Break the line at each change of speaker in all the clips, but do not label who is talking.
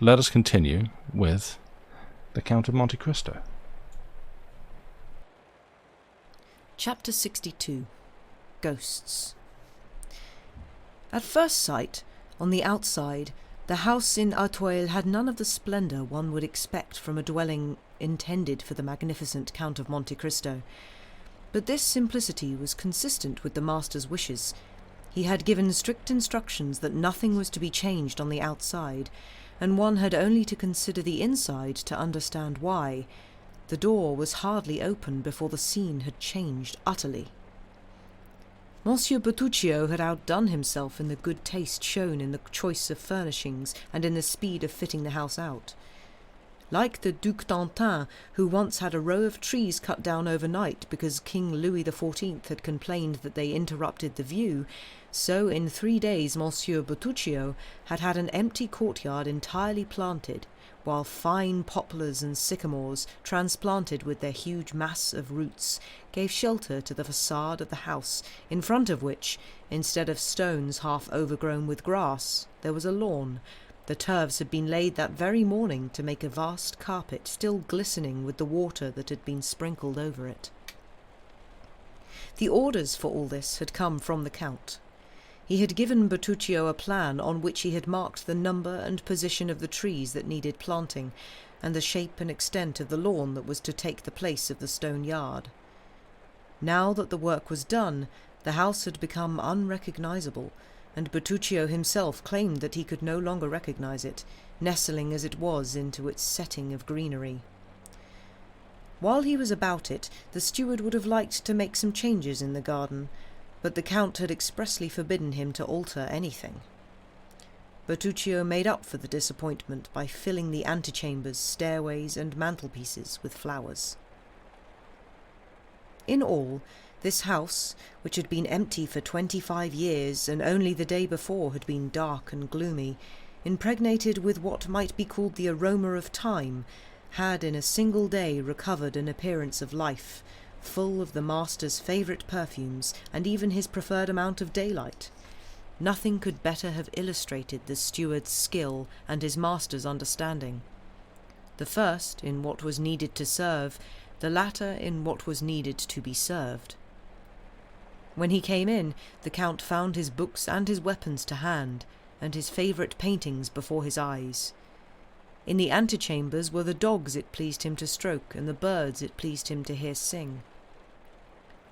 let us continue with the Count of Monte Cristo.
Chapter 62. Ghosts. At first sight, on the outside, the house in Artoile had none of the splendour one would expect from a dwelling intended for the magnificent Count of Monte Cristo. But this simplicity was consistent with the master's wishes. He had given strict instructions that nothing was to be changed on the outside, and one had only to consider the inside to understand why. The door was hardly open before the scene had changed utterly. Monsieur Bertuccio had outdone himself in the good taste shown in the choice of furnishings and in the speed of fitting the house out. Like the Duc d'Antin, who once had a row of trees cut down overnight because King Louis XIV had complained that they interrupted the view, so in 3 days Monsieur Bertuccio had an empty courtyard entirely planted, while fine poplars and sycamores, transplanted with their huge mass of roots, gave shelter to the facade of the house, in front of which, instead of stones half overgrown with grass, there was a lawn. The turfs had been laid that very morning to make a vast carpet, still glistening with the water that had been sprinkled over it. The orders for all this had come from the Count. He had given Bertuccio a plan on which he had marked the number and position of the trees that needed planting, and the shape and extent of the lawn that was to take the place of the stone yard. Now that the work was done, the house had become unrecognizable, and Bertuccio himself claimed that he could no longer recognize it, nestling as it was into its setting of greenery. While he was about it, the steward would have liked to make some changes in the garden, but the Count had expressly forbidden him to alter anything. Bertuccio made up for the disappointment by filling the antechambers, stairways, and mantelpieces with flowers. In all, this house, which had been empty for 25 years and only the day before had been dark and gloomy, impregnated with what might be called the aroma of time, had in a single day recovered an appearance of life, full of the master's favourite perfumes and even his preferred amount of daylight. Nothing could better have illustrated the steward's skill and his master's understanding. The first in what was needed to serve, the latter in what was needed to be served. When he came in, the Count found his books and his weapons to hand, and his favourite paintings before his eyes. In the antechambers were the dogs it pleased him to stroke, and the birds it pleased him to hear sing.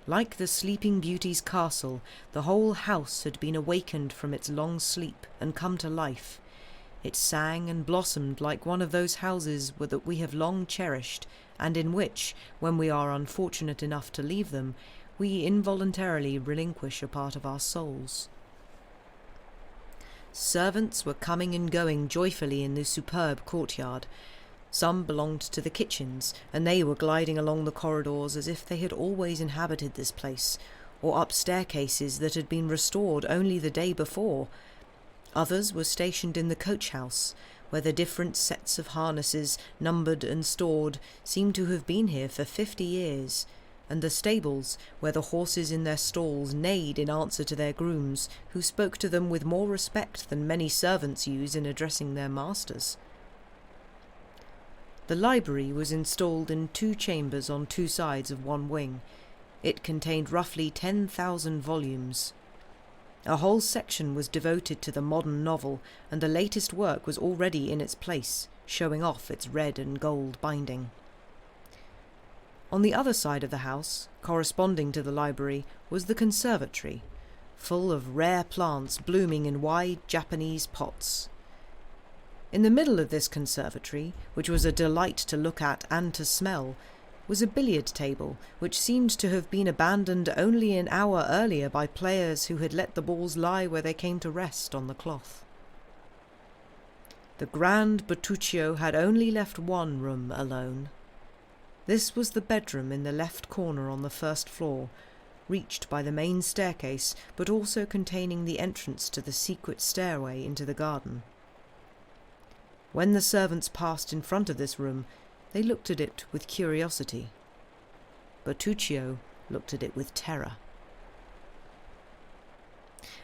Like the Sleeping Beauty's castle, the whole house had been awakened from its long sleep and come to life. It sang and blossomed like one of those houses that we have long cherished, and in which, when we are unfortunate enough to leave them, we involuntarily relinquish a part of our souls. Servants were coming and going joyfully in the superb courtyard. Some belonged to the kitchens, and they were gliding along the corridors as if they had always inhabited this place, or up staircases that had been restored only the day before. Others were stationed in the coach-house, where the different sets of harnesses, numbered and stored, seemed to have been here for 50 years, and the stables, where the horses in their stalls neighed in answer to their grooms, who spoke to them with more respect than many servants use in addressing their masters. The library was installed in 2 chambers on 2 sides of one wing. It contained roughly 10,000 volumes. A whole section was devoted to the modern novel, and the latest work was already in its place, showing off its red and gold binding. On the other side of the house, corresponding to the library, was the conservatory, full of rare plants blooming in wide Japanese pots. In the middle of this conservatory, which was a delight to look at and to smell, was a billiard table, which seemed to have been abandoned only an hour earlier by players who had let the balls lie where they came to rest on the cloth. The Grand Bertuccio had only left one room alone. This was the bedroom in the left corner on the first floor, reached by the main staircase, but also containing the entrance to the secret stairway into the garden. When the servants passed in front of this room, they looked at it with curiosity. Bertuccio looked at it with terror.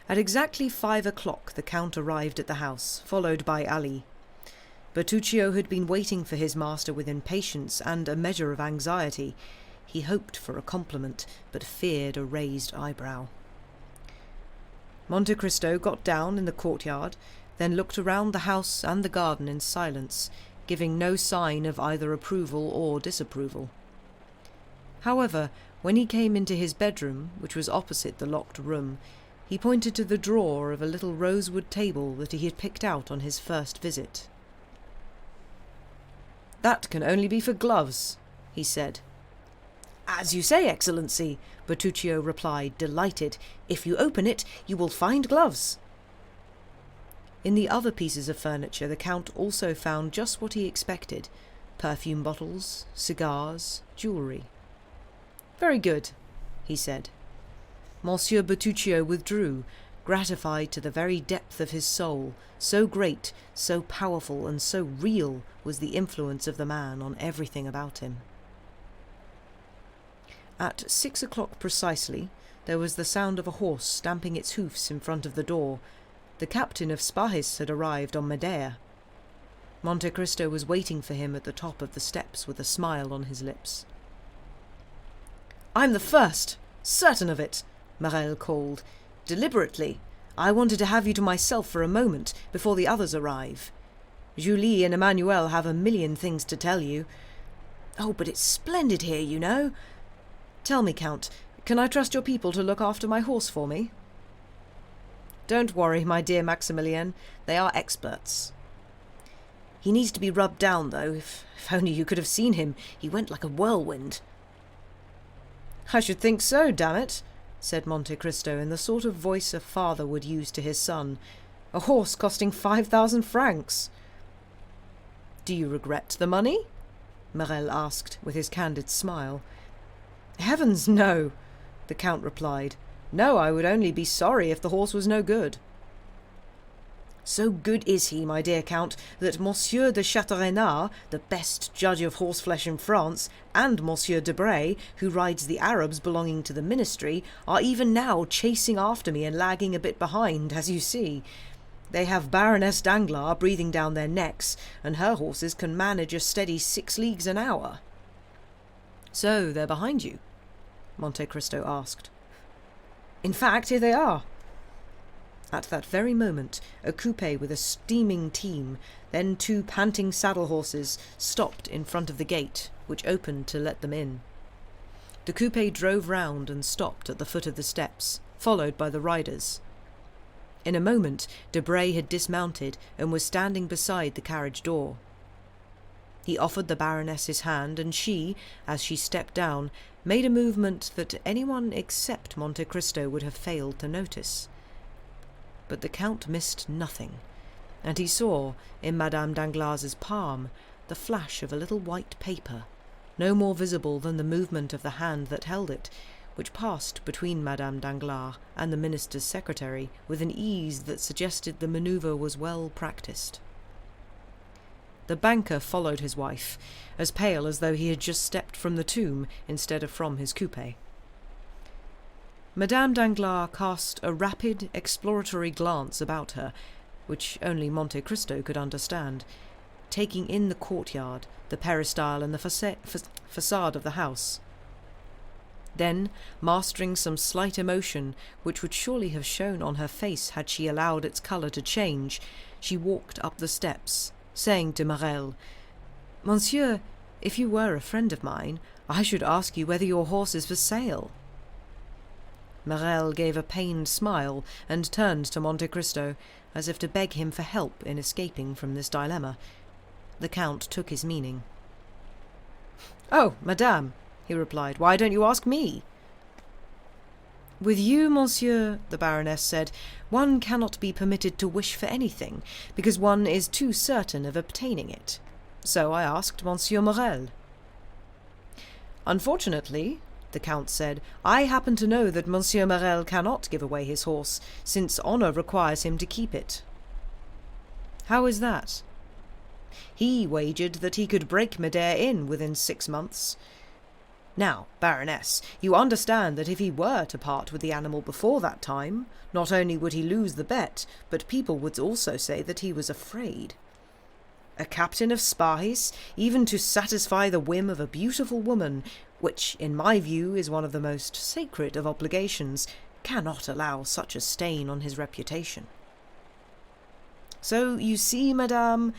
At exactly 5 o'clock the Count arrived at the house, followed by Ali. Bertuccio had been waiting for his master with impatience and a measure of anxiety. He hoped for a compliment, but feared a raised eyebrow. Monte Cristo got down in the courtyard, then looked around the house and the garden in silence, giving no sign of either approval or disapproval. However, when he came into his bedroom, which was opposite the locked room, he pointed to the drawer of a little rosewood table that he had picked out on his first visit. "That can only be for gloves," he said. "As you say, Excellency," Bertuccio replied, delighted. "If you open it, you will find gloves." In the other pieces of furniture the Count also found just what he expected: perfume bottles, cigars, jewellery. "Very good," he said. Monsieur Bertuccio withdrew, gratified to the very depth of his soul. So great, so powerful, and so real was the influence of the man on everything about him. At 6 o'clock precisely, there was the sound of a horse stamping its hoofs in front of the door. The captain of Spahis had arrived on Medea. Monte Cristo was waiting for him at the top of the steps with a smile on his lips. "I'm the first, certain of it," Morel called. "Deliberately. I wanted to have you to myself for a moment, before the others arrive. Julie and Emmanuel have a million things to tell you. Oh, but it's splendid here, you know. Tell me, Count, can I trust your people to look after my horse for me?" "Don't worry, my dear Maximilien, they are experts." "He needs to be rubbed down, though. If only you could have seen him. He went like a whirlwind." "I should think so, damn it," said Monte Cristo in the sort of voice a father would use to his son. "A horse costing 5,000 francs." "Do you regret the money?" Morel asked with his candid smile. "Heavens, no," the Count replied. "No, I would only be sorry if the horse was no good." "So good is he, my dear Count, that Monsieur de Châteaurenard, the best judge of horseflesh in France, and Monsieur Debray, who rides the Arabs belonging to the ministry, are even now chasing after me and lagging a bit behind, as you see. They have Baroness Danglars breathing down their necks, and her horses can manage a steady 6 leagues an hour." "So they're behind you?" Monte Cristo asked. "In fact, here they are." At that very moment, a coupe with a steaming team, then 2 panting saddle horses, stopped in front of the gate, which opened to let them in. The coupe drove round and stopped at the foot of the steps, followed by the riders. In a moment, Debray had dismounted and was standing beside the carriage door. He offered the Baroness his hand, and she, as she stepped down, made a movement that anyone except Monte Cristo would have failed to notice. But the Count missed nothing, and he saw, in Madame Danglars' palm, the flash of a little white paper, no more visible than the movement of the hand that held it, which passed between Madame Danglars and the minister's secretary with an ease that suggested the manoeuvre was well practised. The banker followed his wife, as pale as though he had just stepped from the tomb instead of from his coupe. Madame Danglars cast a rapid, exploratory glance about her, which only Monte Cristo could understand, taking in the courtyard, the peristyle, and the façade of the house. Then, mastering some slight emotion, which would surely have shown on her face had she allowed its colour to change, she walked up the steps, saying to Morel, "Monsieur, if you were a friend of mine, I should ask you whether your horse is for sale." Morel gave a pained smile and turned to Monte Cristo, as if to beg him for help in escaping from this dilemma. The Count took his meaning. "Oh, madame," he replied, "why don't you ask me?" "With you, monsieur," the Baroness said, "one cannot be permitted to wish for anything, because one is too certain of obtaining it. So I asked Monsieur Morel." "Unfortunately," the Count said, "I happen to know that Monsieur Morel cannot give away his horse, since honour requires him to keep it." "How is that?" "He wagered that he could break Medea in within 6 months. Now, Baroness, you understand that if he were to part with the animal before that time, not only would he lose the bet, but people would also say that he was afraid." A captain of spies, even to satisfy the whim of a beautiful woman, which, in my view, is one of the most sacred of obligations, cannot allow such a stain on his reputation. So you see, madame,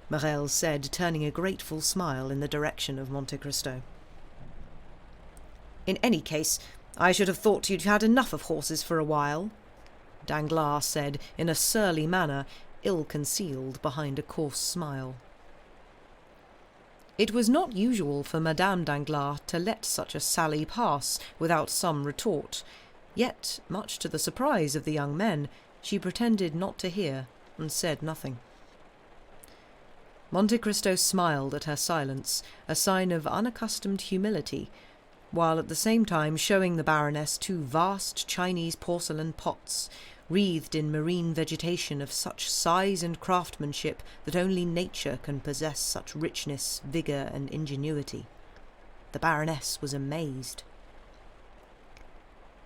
Morel said, turning a grateful smile in the direction of Monte Cristo. In any case, I should have thought you'd had enough of horses for a while, Danglars said in a surly manner, ill-concealed behind a coarse smile. It was not usual for Madame Danglars to let such a sally pass without some retort, yet, much to the surprise of the young men, she pretended not to hear and said nothing. Monte Cristo smiled at her silence, a sign of unaccustomed humility, while at the same time showing the Baroness two vast Chinese porcelain pots, wreathed in marine vegetation of such size and craftsmanship that only nature can possess such richness, vigour, and ingenuity. The Baroness was amazed.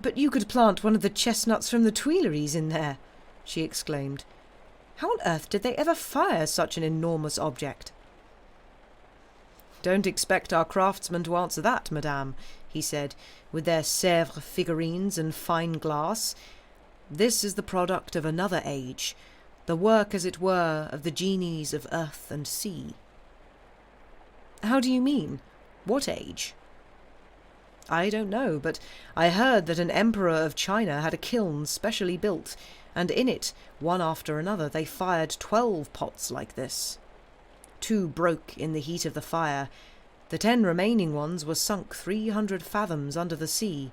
"But you could plant one of the chestnuts from the Tuileries in there," she exclaimed. "How on earth did they ever fire such an enormous object?" "Don't expect our craftsmen to answer that, madame," he said, "with their Sèvres figurines and fine glass. This is the product of another age, the work, as it were, of the genies of earth and sea." "How do you mean? What age?" "I don't know, but I heard that an emperor of China had a kiln specially built, and in it, one after another, they fired 12 pots like this. 2 broke in the heat of the fire. The 10 remaining ones were sunk 300 fathoms under the sea.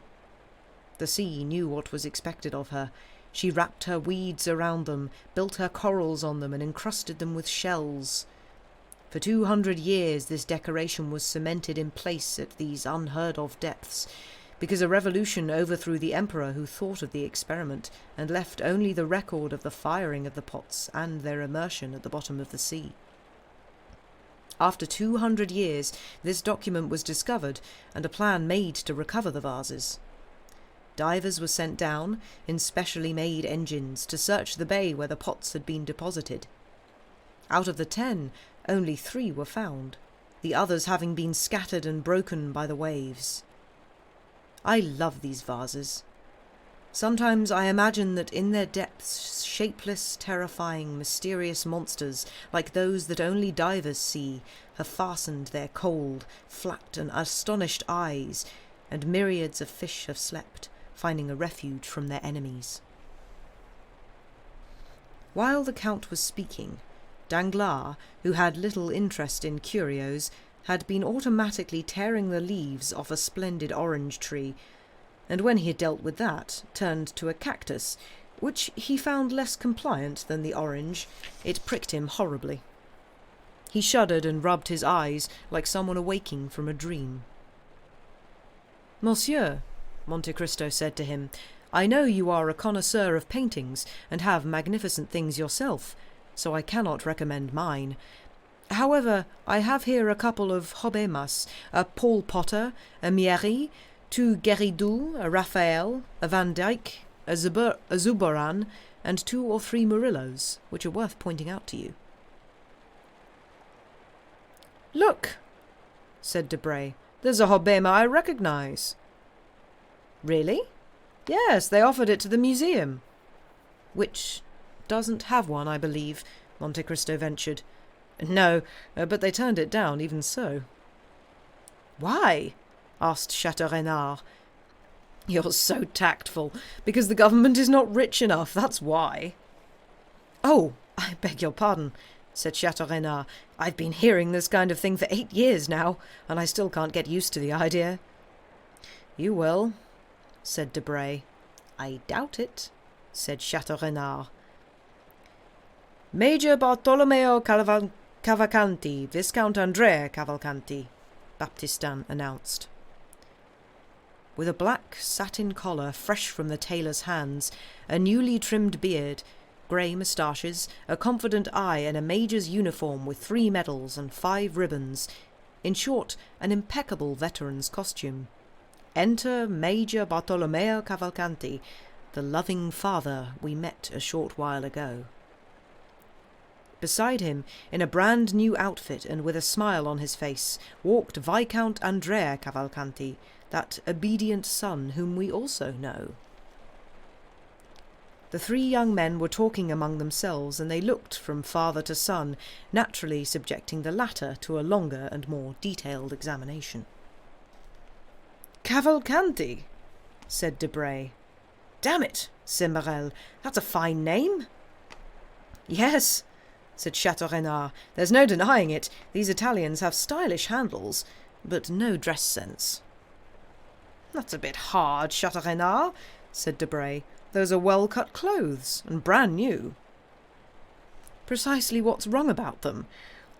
The sea knew what was expected of her. She wrapped her weeds around them, built her corals on them, and encrusted them with shells. For 200 years this decoration was cemented in place at these unheard-of depths, because a revolution overthrew the emperor who thought of the experiment, and left only the record of the firing of the pots and their immersion at the bottom of the sea. After 200 years, this document was discovered, and a plan made to recover the vases. Divers were sent down, in specially made engines, to search the bay where the pots had been deposited. Out of the 10, only 3 were found, the others having been scattered and broken by the waves. I love these vases. Sometimes I imagine that in their depths shapeless, terrifying, mysterious monsters, like those that only divers see, have fastened their cold, flat and astonished eyes, and myriads of fish have slept, finding a refuge from their enemies. While the Count was speaking, Danglars, who had little interest in curios, had been automatically tearing the leaves off a splendid orange tree, and when he had dealt with that, turned to a cactus, which he found less compliant than the orange. It pricked him horribly. He shuddered and rubbed his eyes like someone awaking from a dream. "Monsieur," Monte Cristo said to him, "I know you are a connoisseur of paintings, and have magnificent things yourself, so I cannot recommend mine. However, I have here a couple of Hobbémas, a Paul Potter, a Mieri, 2 Guéridou, a Raphael, a Van Dyck, a Zurbaran, and 2 or 3 Murillos, which are worth pointing out to you." "Look," said Debray, "there's a Hobbema I recognize." "Really?" "Yes, they offered it to the museum." "Which doesn't have one, I believe," Monte Cristo ventured. "No, but they turned it down even so." "Why?" asked Chateau Renard. "You're so tactful. Because the government is not rich enough, that's why." "Oh, I beg your pardon," said Chateau Renard. "I've been hearing this kind of thing for 8 years now, and I still can't get used to the idea." "You will," said Debray. "I doubt it," said Chateau Renard. "Major Bartolomeo Cavalcanti, Viscount Andrea Cavalcanti," Baptistin announced. With a black satin collar fresh from the tailor's hands, a newly trimmed beard, grey moustaches, a confident eye, and a major's uniform with 3 medals and 5 ribbons, in short, an impeccable veteran's costume. Enter Major Bartolomeo Cavalcanti, the loving father we met a short while ago. Beside him, in a brand new outfit and with a smile on his face, walked Viscount Andrea Cavalcanti, that obedient son whom we also know. The three young men were talking among themselves, and they looked from father to son, naturally subjecting the latter to a longer and more detailed examination. "Cavalcanti," said Debray. "Damn it, said Morel, that's a fine name." "Yes," said Chateau Renard, "there's no denying it. These Italians have stylish handles, but no dress sense." "That's a bit hard, Chateau Renard," said Debray. "Those are well-cut clothes, and brand new." "Precisely what's wrong about them.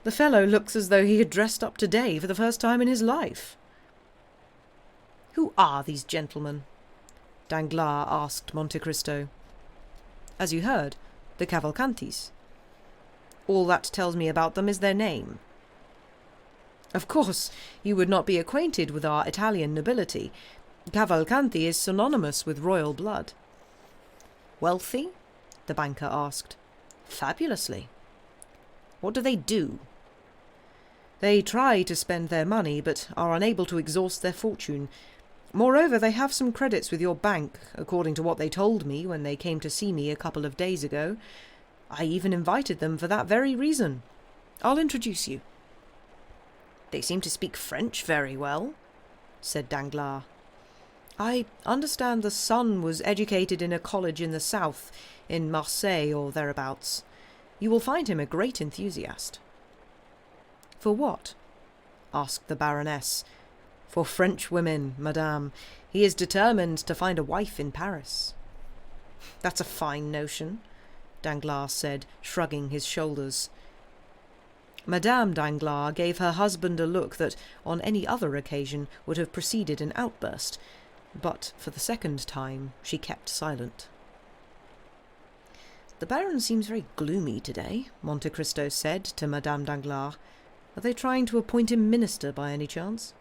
The fellow looks as though he had dressed up today for the first time in his life." "Who are these gentlemen?" Danglars asked Monte Cristo. "As you heard, the Cavalcantis. All that tells me about them is their name." "Of course, you would not be acquainted with our Italian nobility. Cavalcanti is synonymous with royal blood." "Wealthy?" the banker asked. "Fabulously." "What do they do?" "They try to spend their money, but are unable to exhaust their fortune. Moreover, they have some credits with your bank, according to what they told me when they came to see me a couple of days ago. I even invited them for that very reason. I'll introduce you." "They seem to speak French very well," said Danglars. "I understand the son was educated in a college in the south, in Marseille or thereabouts. You will find him a great enthusiast." "For what?" asked the Baroness. "For French women, madame. He is determined to find a wife in Paris." "That's a fine notion," Danglars said, shrugging his shoulders. Madame Danglars gave her husband a look that, on any other occasion, would have preceded an outburst, but for the second time she kept silent. "The Baron seems very gloomy today," Monte Cristo said to Madame Danglars. "Are they trying to appoint him minister by any chance?"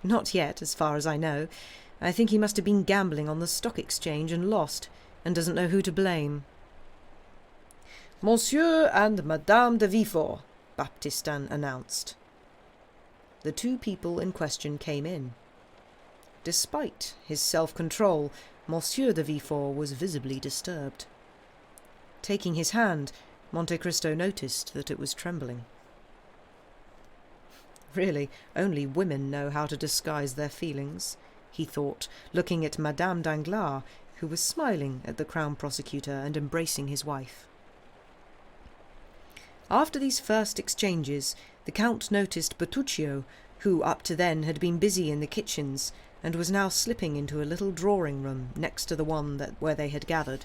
"Not yet, as far as I know. I think he must have been gambling on the stock exchange and lost, and doesn't know who to blame." "Monsieur and Madame de Villefort," Baptistin announced. The two people in question came in. Despite his self-control, Monsieur de Villefort was visibly disturbed. Taking his hand, Monte Cristo noticed that it was trembling. Really, only women know how to disguise their feelings, he thought, looking at Madame Danglars, who was smiling at the Crown Prosecutor and embracing his wife. After these first exchanges, the Count noticed Bertuccio, who up to then had been busy in the kitchens, and was now slipping into a little drawing-room next to the one where they had gathered.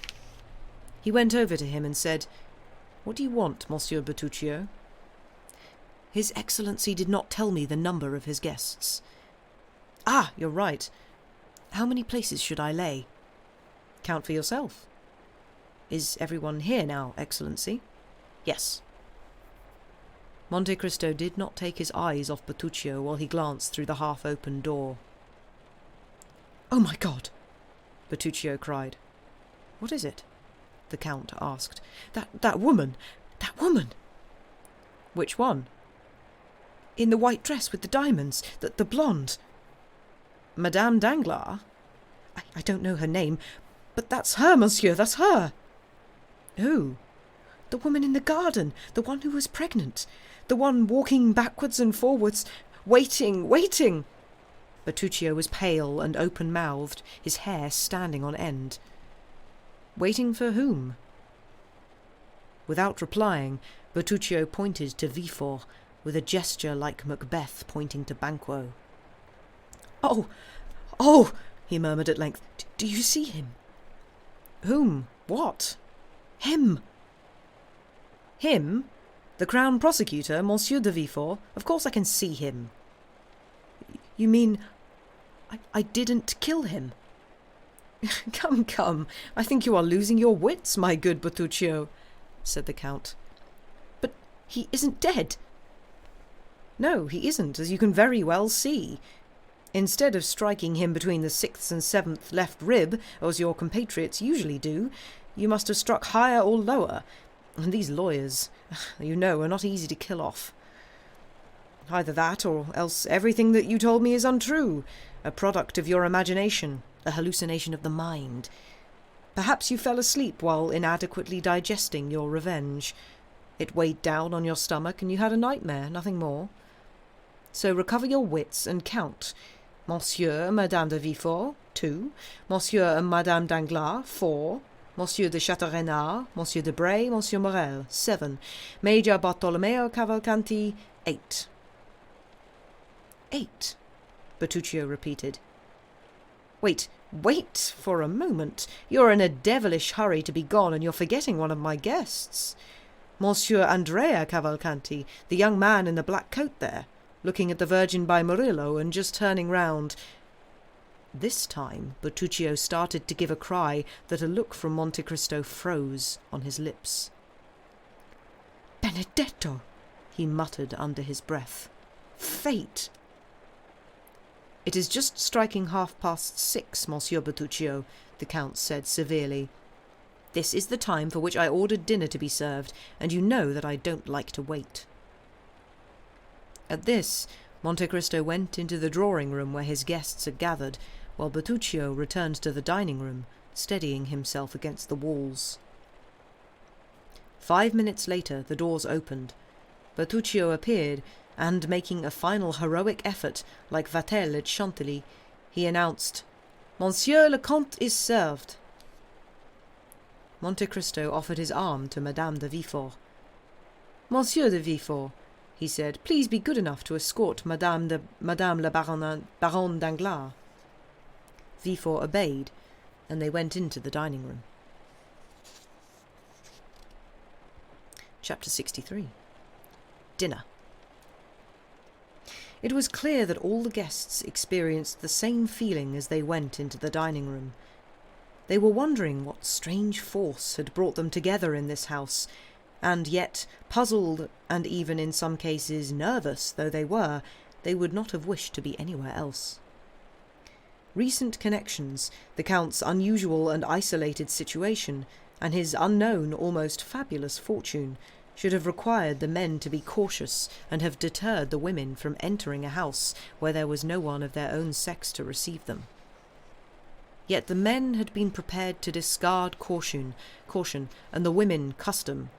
He went over to him and said, "What do you want, Monsieur Bertuccio?" "His Excellency did not tell me the number of his guests." "Ah, you're right. How many places should I lay?" "Count for yourself." "Is everyone here now, Excellency?" "Yes." Monte Cristo did not take his eyes off Bertuccio while he glanced through the half-open door. "Oh, my God!" Bertuccio cried. "What is it?" the Count asked. That woman! That woman!" "Which one?" "In the white dress with the diamonds, the blonde." "Madame Danglars?" I don't know her name, but that's her, monsieur, that's her." "Who?" "The woman in the garden, the one who was pregnant, the one walking backwards and forwards, waiting. Bertuccio was pale and open-mouthed, his hair standing on end. "Waiting for whom?" Without replying, Bertuccio pointed to Villefort, with a gesture like Macbeth pointing to Banquo. Oh, he murmured at length. "Do you see him?" "Whom? What?" "Him." "Him? The Crown Prosecutor, Monsieur de Villefort? Of course I can see him." "You mean I didn't kill him?" Come, I think you are losing your wits, my good Bertuccio," said the Count. "But he isn't dead." "No, he isn't, as you can very well see. Instead of striking him between the 6th and 7th left rib, as your compatriots usually do, you must have struck higher or lower. And these lawyers, you know, are not easy to kill off. Either that, or else everything that you told me is untrue, a product of your imagination, a hallucination of the mind. Perhaps you fell asleep while inadequately digesting your revenge. It weighed down on your stomach and you had a nightmare, nothing more. So recover your wits and count. Monsieur and Madame de Villefort, 2. Monsieur and Madame Danglars, 4. Monsieur de Château-Renard, Monsieur de Bray, Monsieur Morel, 7. Major Bartolomeo Cavalcanti, 8. 8, Bertuccio repeated. Wait for a moment. You're in a devilish hurry to be gone, and you're forgetting one of my guests. Monsieur Andrea Cavalcanti, the young man in the black coat there, looking at the Virgin by Murillo and just turning round. This time Bertuccio started to give a cry that a look from Monte Cristo froze on his lips. Benedetto, he muttered under his breath. Fate! It is just striking 6:30, Monsieur Bertuccio, the Count said severely. This is the time for which I ordered dinner to be served, and you know that I don't like to wait. At this, Monte Cristo went into the drawing-room where his guests had gathered, while Bertuccio returned to the dining-room, steadying himself against the walls. 5 minutes later the doors opened. Bertuccio appeared, and, making a final heroic effort, like Vatel at Chantilly, he announced, Monsieur le Comte is served. Monte Cristo offered his arm to Madame de Villefort. Monsieur de Villefort, he said, please be good enough to escort Madame la Baronne Danglars. Villefort obeyed, and they went into the dining-room. Chapter 63. Dinner. It was clear that all the guests experienced the same feeling as they went into the dining-room. They were wondering what strange force had brought them together in this house, and yet, puzzled and even in some cases nervous though they were, they would not have wished to be anywhere else. Recent connections, the Count's unusual and isolated situation, and his unknown, almost fabulous fortune, should have required the men to be cautious and have deterred the women from entering a house where there was no one of their own sex to receive them. Yet the men had been prepared to discard caution, and the women custom.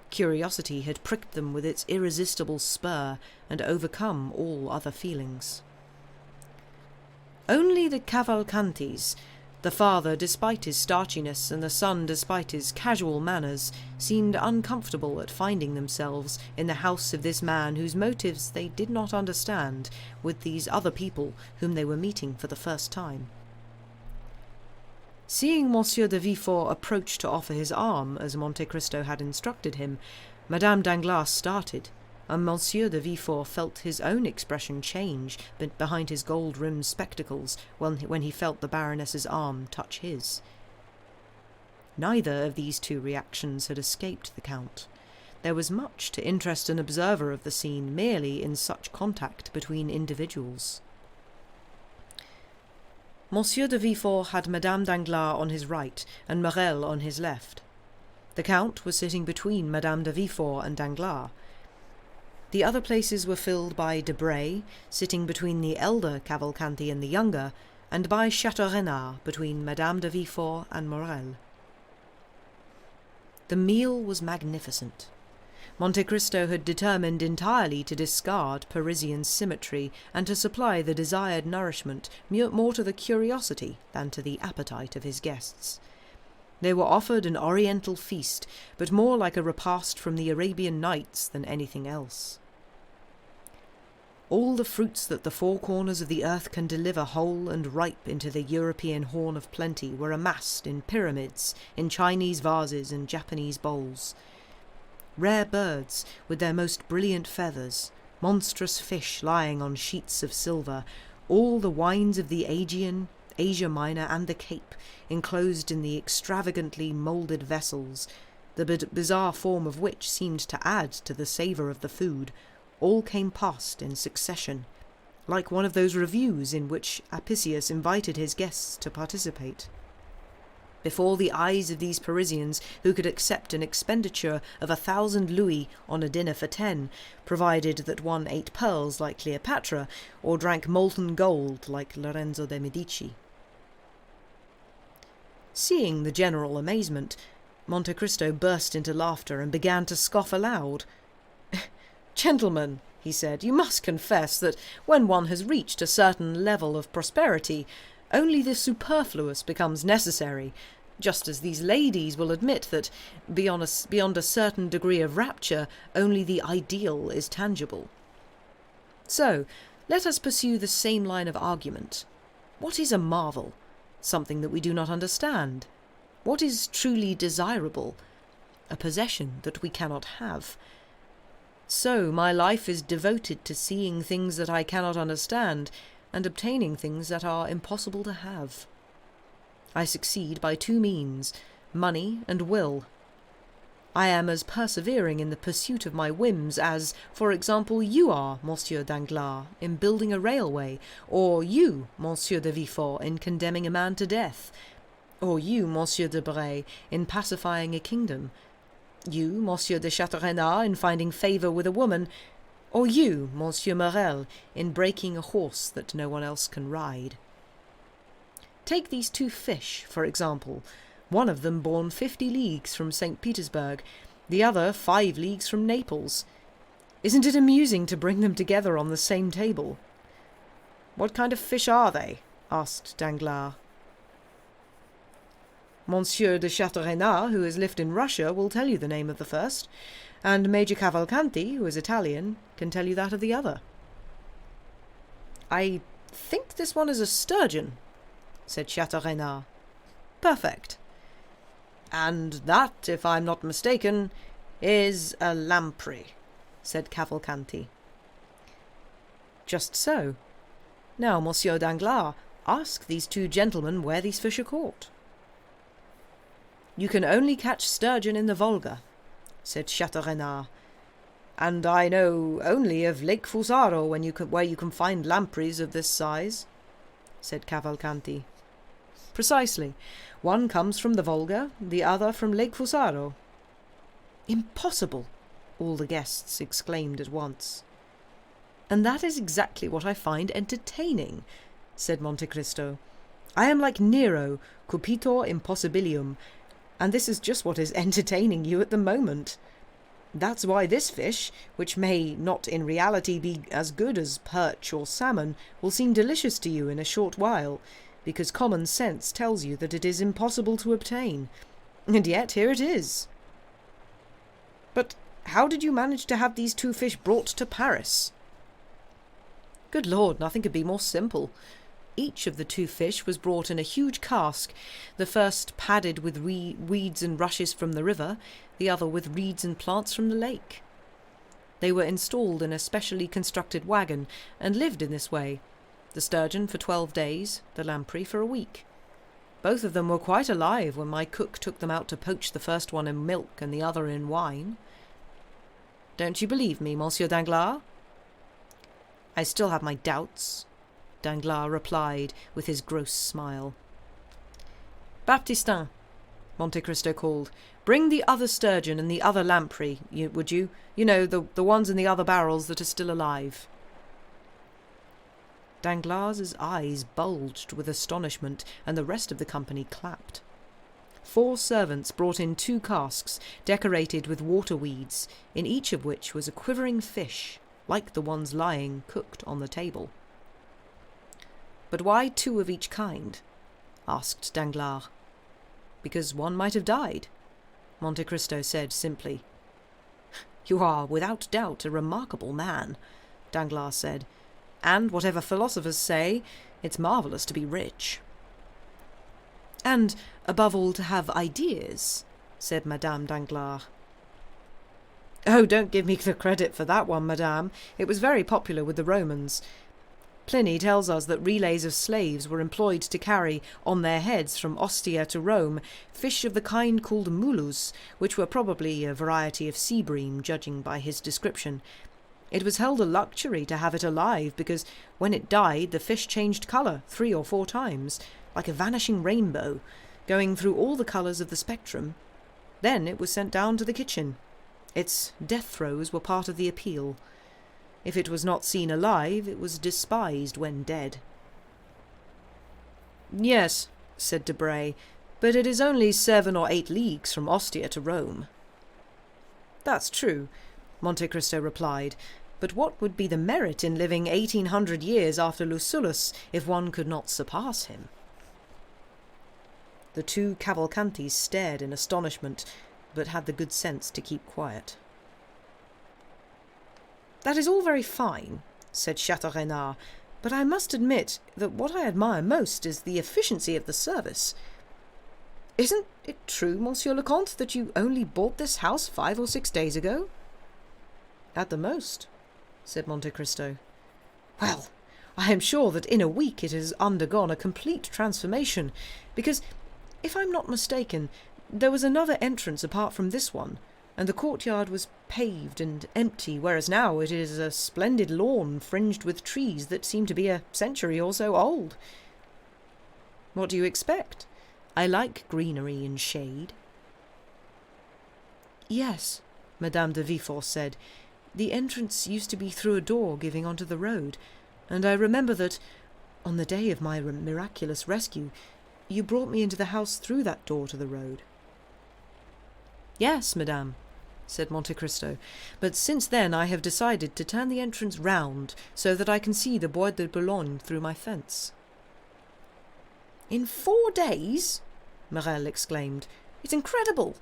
Curiosity had pricked them with its irresistible spur and overcome all other feelings. Only the Cavalcantis, the father despite his starchiness and the son despite his casual manners, seemed uncomfortable at finding themselves in the house of this man whose motives they did not understand, with these other people whom they were meeting for the first time. Seeing Monsieur de Villefort approach to offer his arm, as Monte Cristo had instructed him, Madame Danglars started, and Monsieur de Villefort felt his own expression change behind his gold-rimmed spectacles when he felt the Baroness's arm touch his. Neither of these two reactions had escaped the Count. There was much to interest an observer of the scene merely in such contact between individuals. Monsieur de Villefort had Madame Danglars on his right and Morel on his left. The Count was sitting between Madame de Villefort and Danglars. The other places were filled by de Bray, sitting between the elder Cavalcanti and the younger, and by Château-Renard, between Madame de Villefort and Morel. The meal was magnificent. Monte Cristo had determined entirely to discard Parisian symmetry and to supply the desired nourishment more to the curiosity than to the appetite of his guests. They were offered an oriental feast, but more like a repast from the Arabian Nights than anything else. All the fruits that the four corners of the earth can deliver whole and ripe into the European horn of plenty were amassed in pyramids, in Chinese vases and Japanese bowls. Rare birds with their most brilliant feathers, monstrous fish lying on sheets of silver, all the wines of the Aegean, Asia Minor and the Cape, enclosed in the extravagantly moulded vessels, the bizarre form of which seemed to add to the savour of the food, all came past in succession, like one of those reviews in which Apicius invited his guests to participate. before the eyes of these Parisians who could accept an expenditure of 1,000 louis on a dinner for 10, provided that one ate pearls like Cleopatra or drank molten gold like Lorenzo de' Medici. Seeing the general amazement, Monte Cristo burst into laughter and began to scoff aloud. "Gentlemen," he said, "you must confess that when one has reached a certain level of prosperity, only the superfluous becomes necessary, just as these ladies will admit that, beyond a certain degree of rapture, only the ideal is tangible. So, let us pursue the same line of argument. What is a marvel? Something that we do not understand. What is truly desirable? A possession that we cannot have. So my life is devoted to seeing things that I cannot understand and obtaining things that are impossible to have. I succeed by two means, money and will. I am as persevering in the pursuit of my whims as, for example, you are, Monsieur Danglars, in building a railway, or you, Monsieur de Villefort, in condemning a man to death, or you, Monsieur de Bray, in pacifying a kingdom, you, Monsieur de Châteaurenard, in finding favour with a woman, or you, Monsieur Morel, in breaking a horse that no one else can ride. Take these two fish, for example, one of them born 50 leagues from St. Petersburg, the other 5 leagues from Naples. Isn't it amusing to bring them together on the same table?" "What kind of fish are they?" asked Danglars. "Monsieur de Châteaurenard, who has lived in Russia, will tell you the name of the first, and Major Cavalcanti, who is Italian, can tell you that of the other." "I think this one is a sturgeon," said Châteaurenard. "Perfect. And that, if I'm not mistaken, is a lamprey," said Cavalcanti. "Just so. Now, Monsieur Danglars, ask these two gentlemen where these fish are caught." "You can only catch sturgeon in the Volga," said Châteaurenard. "And I know only of Lake Fusaro where you can find lampreys of this size," said Cavalcanti. "Precisely. One comes from the Volga, the other from Lake Fusaro." "Impossible!" all the guests exclaimed at once. "And that is exactly what I find entertaining," said Monte Cristo. "I am like Nero, cupitor impossibilium, and this is just what is entertaining you at the moment. That's why this fish, which may not in reality be as good as perch or salmon, will seem delicious to you in a short while, because common sense tells you that it is impossible to obtain. And yet here it is." "But how did you manage to have these two fish brought to Paris?" "Good Lord, nothing could be more simple. Each of the two fish was brought in a huge cask, the first padded with weeds and rushes from the river, the other with reeds and plants from the lake. They were installed in a specially constructed wagon, and lived in this way, the sturgeon for 12 days, the lamprey for a week. Both of them were quite alive when my cook took them out to poach the first one in milk and the other in wine. Don't you believe me, Monsieur Danglars?" "I still have my doubts," Danglars replied with his gross smile. "Baptistin," Monte Cristo called, "bring the other sturgeon and the other lamprey, would you? You know, the ones in the other barrels that are still alive." Danglars' eyes bulged with astonishment, and the rest of the company clapped. 4 servants brought in 2 casks, decorated with water weeds, in each of which was a quivering fish, like the ones lying cooked on the table. "But why 2 of each kind?" asked Danglars. "Because one might have died," Monte Cristo said simply. "You are, without doubt, a remarkable man," Danglars said, "and whatever philosophers say, it's marvellous to be rich." "And, above all, to have ideas," said Madame Danglars. "Oh, don't give me the credit for that one, madame. It was very popular with the Romans. Pliny tells us that relays of slaves were employed to carry, on their heads from Ostia to Rome, fish of the kind called mulus, which were probably a variety of sea bream, judging by his description. It was held a luxury to have it alive, because when it died the fish changed colour 3 or 4 times, like a vanishing rainbow, going through all the colours of the spectrum. Then it was sent down to the kitchen. Its death throes were part of the appeal. If it was not seen alive, it was despised when dead. Yes, said Debray, but it is only 7 or 8 leagues from Ostia to Rome. That's true, Monte Cristo replied, but what would be the merit in living 1800 years after Lucullus if one could not surpass him? The two Cavalcantis stared in astonishment, but had the good sense to keep quiet. That is all very fine, said Chateau-Renard, but I must admit that what I admire most is the efficiency of the service. Isn't it true, Monsieur le Comte, that you only bought this house 5 or 6 days ago? At the most, said Monte Cristo. Well, I am sure that in a week it has undergone a complete transformation, because, if I'm not mistaken, there was another entrance apart from this one, and the courtyard was paved and empty, whereas now it is a splendid lawn fringed with trees that seem to be a century or so old. What do you expect? I like greenery and shade. Yes, Madame de Villefort said. The entrance used to be through a door giving onto the road, and I remember that, on the day of my miraculous rescue, you brought me into the house through that door to the road. Yes, madame, said Monte Cristo, but since then I have decided to turn the entrance round so that I can see the Bois de Boulogne through my fence. In 4 days? Morel exclaimed. It's incredible.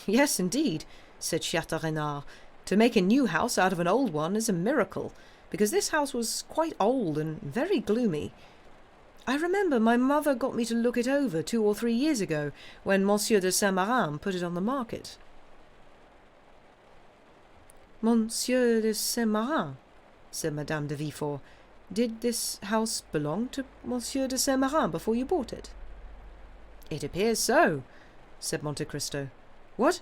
Yes, indeed, said Chateau-Renard. To make a new house out of an old one is a miracle, because this house was quite old and very gloomy. I remember my mother got me to look it over 2 or 3 years ago, when Monsieur de Saint-Marin put it on the market. Monsieur de Saint-Marin, said Madame de Villefort. Did this house belong to Monsieur de Saint-Marin before you bought it? It appears so, said Monte Cristo. What?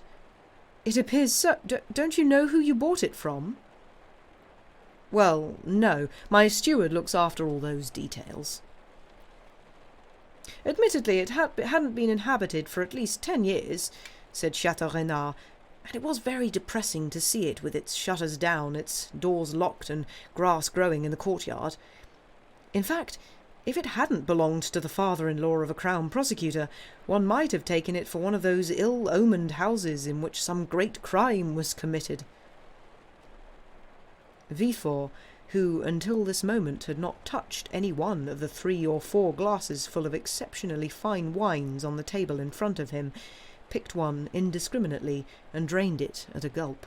It appears so. Don't you know who you bought it from? Well, no. My steward looks after all those details. Admittedly, it hadn't been inhabited for at least 10 years, said Chateau-Renard, and it was very depressing to see it with its shutters down, its doors locked, and grass growing in the courtyard. In fact, if it hadn't belonged to the father-in-law of a crown prosecutor, one might have taken it for one of those ill-omened houses in which some great crime was committed. Villefort, who until this moment had not touched any one of the 3 or 4 glasses full of exceptionally fine wines on the table in front of him, picked one indiscriminately and drained it at a gulp.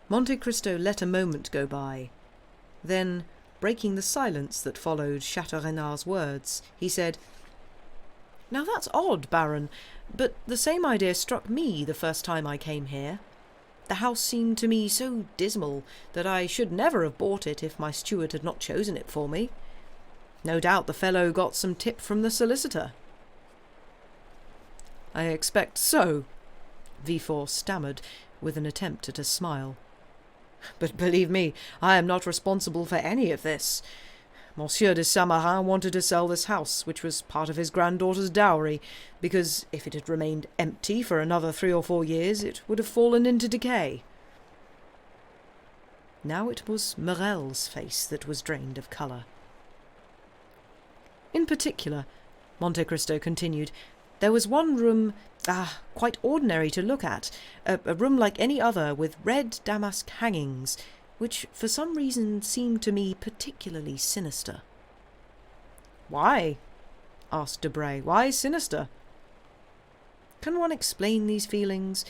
Monte Cristo let a moment go by. Then, breaking the silence that followed Chateau-Renard's words, he said, "Now that's odd, Baron, but the same idea struck me the first time I came here. The house seemed to me so dismal that I should never have bought it if my steward had not chosen it for me. No doubt the fellow got some tip from the solicitor." "I expect so," Villefort stammered, with an attempt at a smile. "But believe me, I am not responsible for any of this. Monsieur de Saint-Marin wanted to sell this house, which was part of his granddaughter's dowry, because if it had remained empty for another 3 or 4 years, it would have fallen into decay." Now it was Morel's face that was drained of colour. "In particular," Monte Cristo continued, "there was one room, quite ordinary to look at, a room like any other, with red damask hangings, which for some reason seemed to me particularly sinister." "Why?" asked Debray. "Why sinister?" "Can one explain these feelings?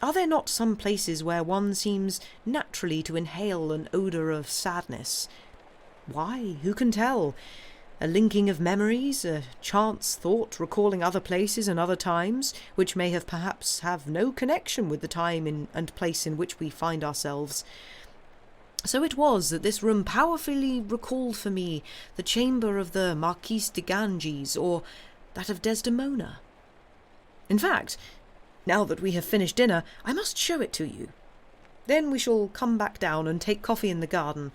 Are there not some places where one seems naturally to inhale an odour of sadness? Why, who can tell? A linking of memories, a chance thought recalling other places and other times, which may have perhaps have no connection with the time and place in which we find ourselves. So it was that this room powerfully recalled for me the chamber of the Marquise de Ganges, or that of Desdemona. In fact, now that we have finished dinner, I must show it to you. Then we shall come back down and take coffee in the garden,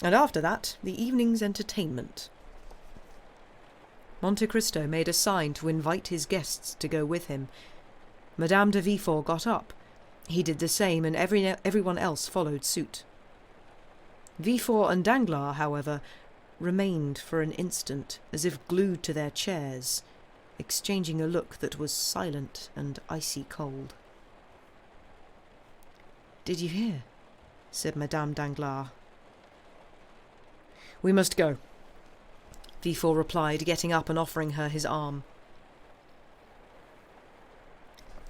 and after that the evening's entertainment." Monte Cristo made a sign to invite his guests to go with him. Madame de Villefort got up. He did the same, and everyone else followed suit. Villefort and Danglars, however, remained for an instant as if glued to their chairs, exchanging a look that was silent and icy cold. "Did you hear?" said Madame Danglars. "We must go," Villefort replied, getting up and offering her his arm.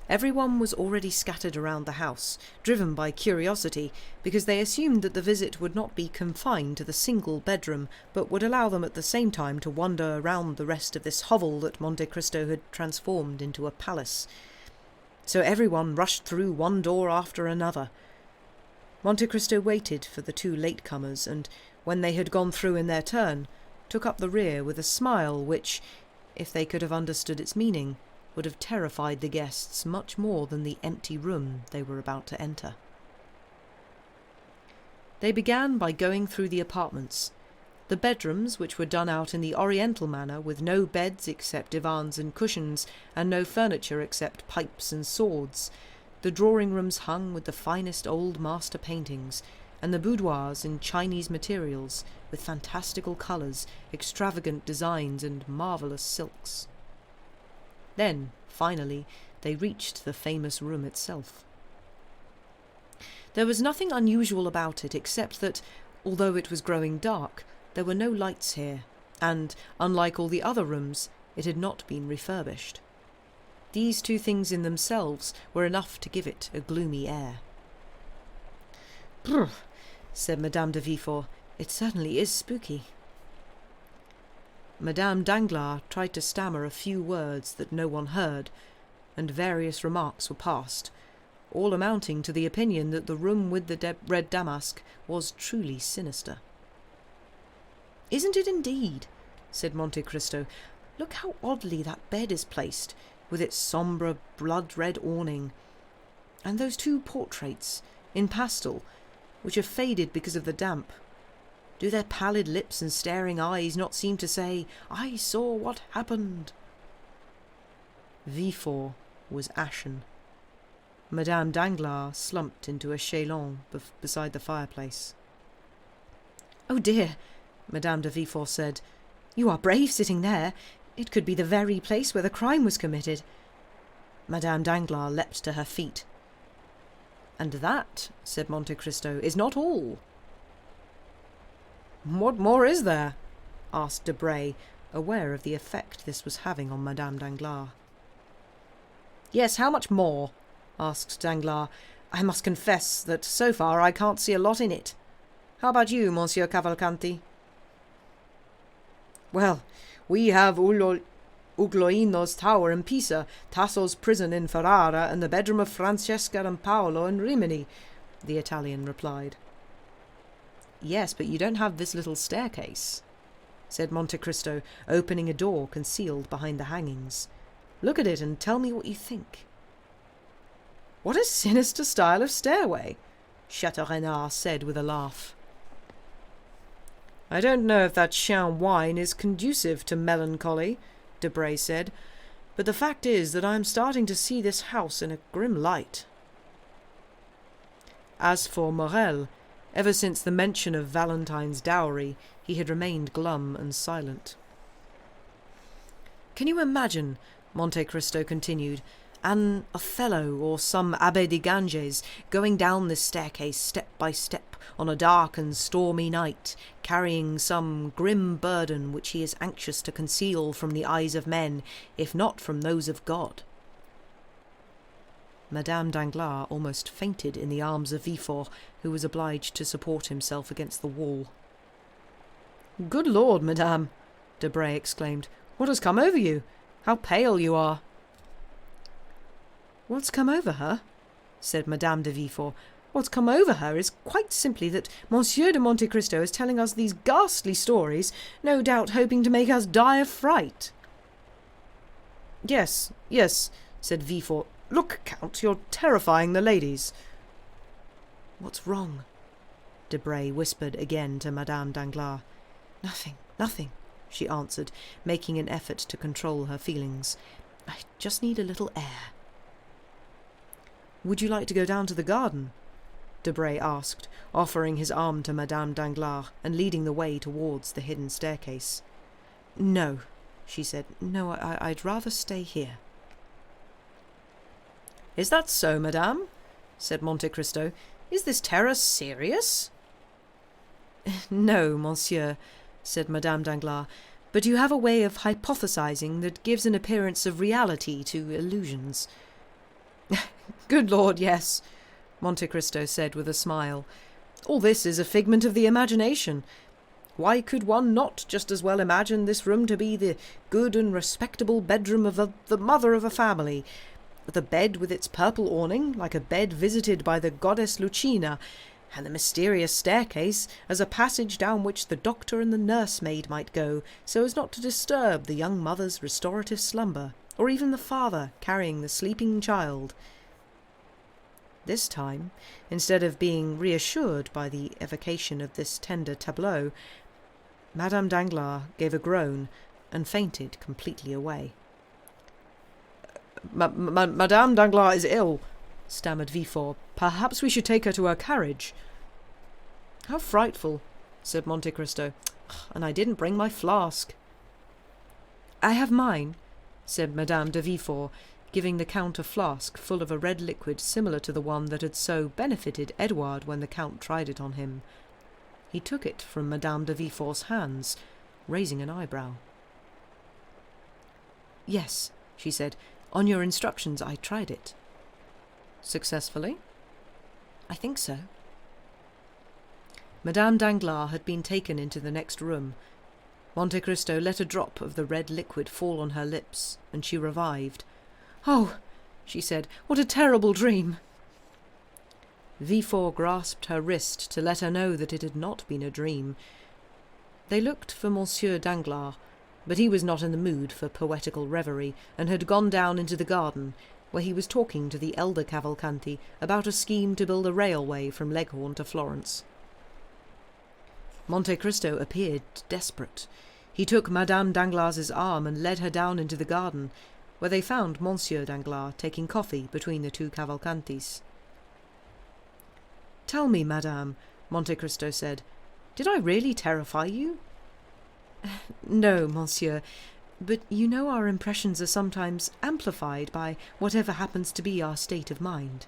Everyone was already scattered around the house, driven by curiosity, because they assumed that the visit would not be confined to the single bedroom, but would allow them at the same time to wander around the rest of this hovel that Monte Cristo had transformed into a palace. So everyone rushed through one door after another. Monte Cristo waited for the two latecomers, and, when they had gone through in their turn, took up the rear with a smile which, if they could have understood its meaning, would have terrified the guests much more than the empty room they were about to enter. They began by going through the apartments. The bedrooms, which were done out in the Oriental manner, with no beds except divans and cushions, and no furniture except pipes and swords, the drawing-rooms hung with the finest old master paintings, and the boudoirs in Chinese materials, with fantastical colours, extravagant designs, and marvellous silks. Then, finally, they reached the famous room itself. There was nothing unusual about it, except that, although it was growing dark, there were no lights here, and, unlike all the other rooms, it had not been refurbished. These two things in themselves were enough to give it a gloomy air. "Brr," said Madame de Villefort, "it certainly is spooky." Madame Danglars tried to stammer a few words that no one heard, and various remarks were passed, all amounting to the opinion that the room with the red damask was truly sinister. "Isn't it indeed?" said Monte Cristo. "Look how oddly that bed is placed, with its sombre blood-red awning, and those two portraits, in pastel, which have faded because of the damp. Do their pallid lips and staring eyes not seem to say, 'I saw what happened'?" Villefort was ashen. Madame Danglars slumped into a chaise-longue beside the fireplace. "Oh dear," Madame de Villefort said, "you are brave sitting there. It could be the very place where the crime was committed." Madame Danglars leapt to her feet. "And that," said Monte Cristo, "is not all." "What more is there?" asked Debray, aware of the effect this was having on Madame Danglars. "Yes, how much more?" asked Danglars. "I must confess that so far I can't see a lot in it. How about you, Monsieur Cavalcanti?" "Well, we have Ugloino's tower in Pisa, Tasso's prison in Ferrara, and the bedroom of Francesca and Paolo in Rimini," the Italian replied. "Yes, but you don't have this little staircase," said Monte Cristo, opening a door concealed behind the hangings. "Look at it and tell me what you think." "What a sinister style of stairway," Chateau-Renard said with a laugh. "I don't know if that chien wine is conducive to melancholy," Debray said, "but the fact is that I am starting to see this house in a grim light." As for Morrel, ever since the mention of Valentine's dowry, he had remained glum and silent. "Can you imagine," Monte Cristo continued, "an Othello or some Abbé de Ganges going down this staircase step by step on a dark and stormy night, carrying some grim burden which he is anxious to conceal from the eyes of men, if not from those of God?" Madame Danglars almost fainted in the arms of Villefort, who was obliged to support himself against the wall. "Good Lord, madame!" Debray exclaimed. "What has come over you? How pale you are!" "What's come over her?" said Madame de Villefort. "What's come over her is quite simply that Monsieur de Monte Cristo is telling us these ghastly stories, no doubt hoping to make us die of fright." Yes, said Villefort. "Look, Count, you're terrifying the ladies." "What's wrong?" Debray whispered again to Madame Danglars. Nothing," she answered, making an effort to control her feelings. "I just need a little air." "Would you like to go down to the garden?" Debray asked, offering his arm to Madame Danglars and leading the way towards the hidden staircase. "No," she said. "No, I'd rather stay here." "Is that so, madame?" said Monte Cristo. "Is this terror serious?" "No, monsieur," said Madame Danglars, "but you have a way of hypothesizing that gives an appearance of reality to illusions." "Good Lord, yes," Monte Cristo said with a smile. "All this is a figment of the imagination. Why could one not just as well imagine this room to be the good and respectable bedroom of the mother of a family, the bed with its purple awning, like a bed visited by the goddess Lucina, and the mysterious staircase as a passage down which the doctor and the nursemaid might go, so as not to disturb the young mother's restorative slumber, or even the father carrying the sleeping child?" This time, instead of being reassured by the evocation of this tender tableau, Madame Danglars gave a groan and fainted completely away. Madame Danglars is ill," stammered Villefort. "Perhaps we should take her to her carriage." "How frightful," said Monte Cristo. "And I didn't bring my flask." "I have mine," said Madame de Villefort, giving the Count a flask full of a red liquid similar to the one that had so benefited Edouard when the Count tried it on him. He took it from Madame de Villefort's hands, raising an eyebrow. "Yes," she said, "on your instructions I tried it." "Successfully?" "I think so." Madame Danglars had been taken into the next room. Monte Cristo let a drop of the red liquid fall on her lips, and she revived. "Oh," she said, "what a terrible dream!" Villefort grasped her wrist to let her know that it had not been a dream. They looked for Monsieur Danglars, but he was not in the mood for poetical reverie, and had gone down into the garden, where he was talking to the elder Cavalcanti about a scheme to build a railway from Leghorn to Florence. Monte Cristo appeared desperate. He took Madame Danglars' arm and led her down into the garden, where they found Monsieur Danglars taking coffee between the two Cavalcantis. "Tell me, madame," Monte Cristo said, "did I really terrify you?" "No, monsieur, but you know our impressions are sometimes amplified by whatever happens to be our state of mind."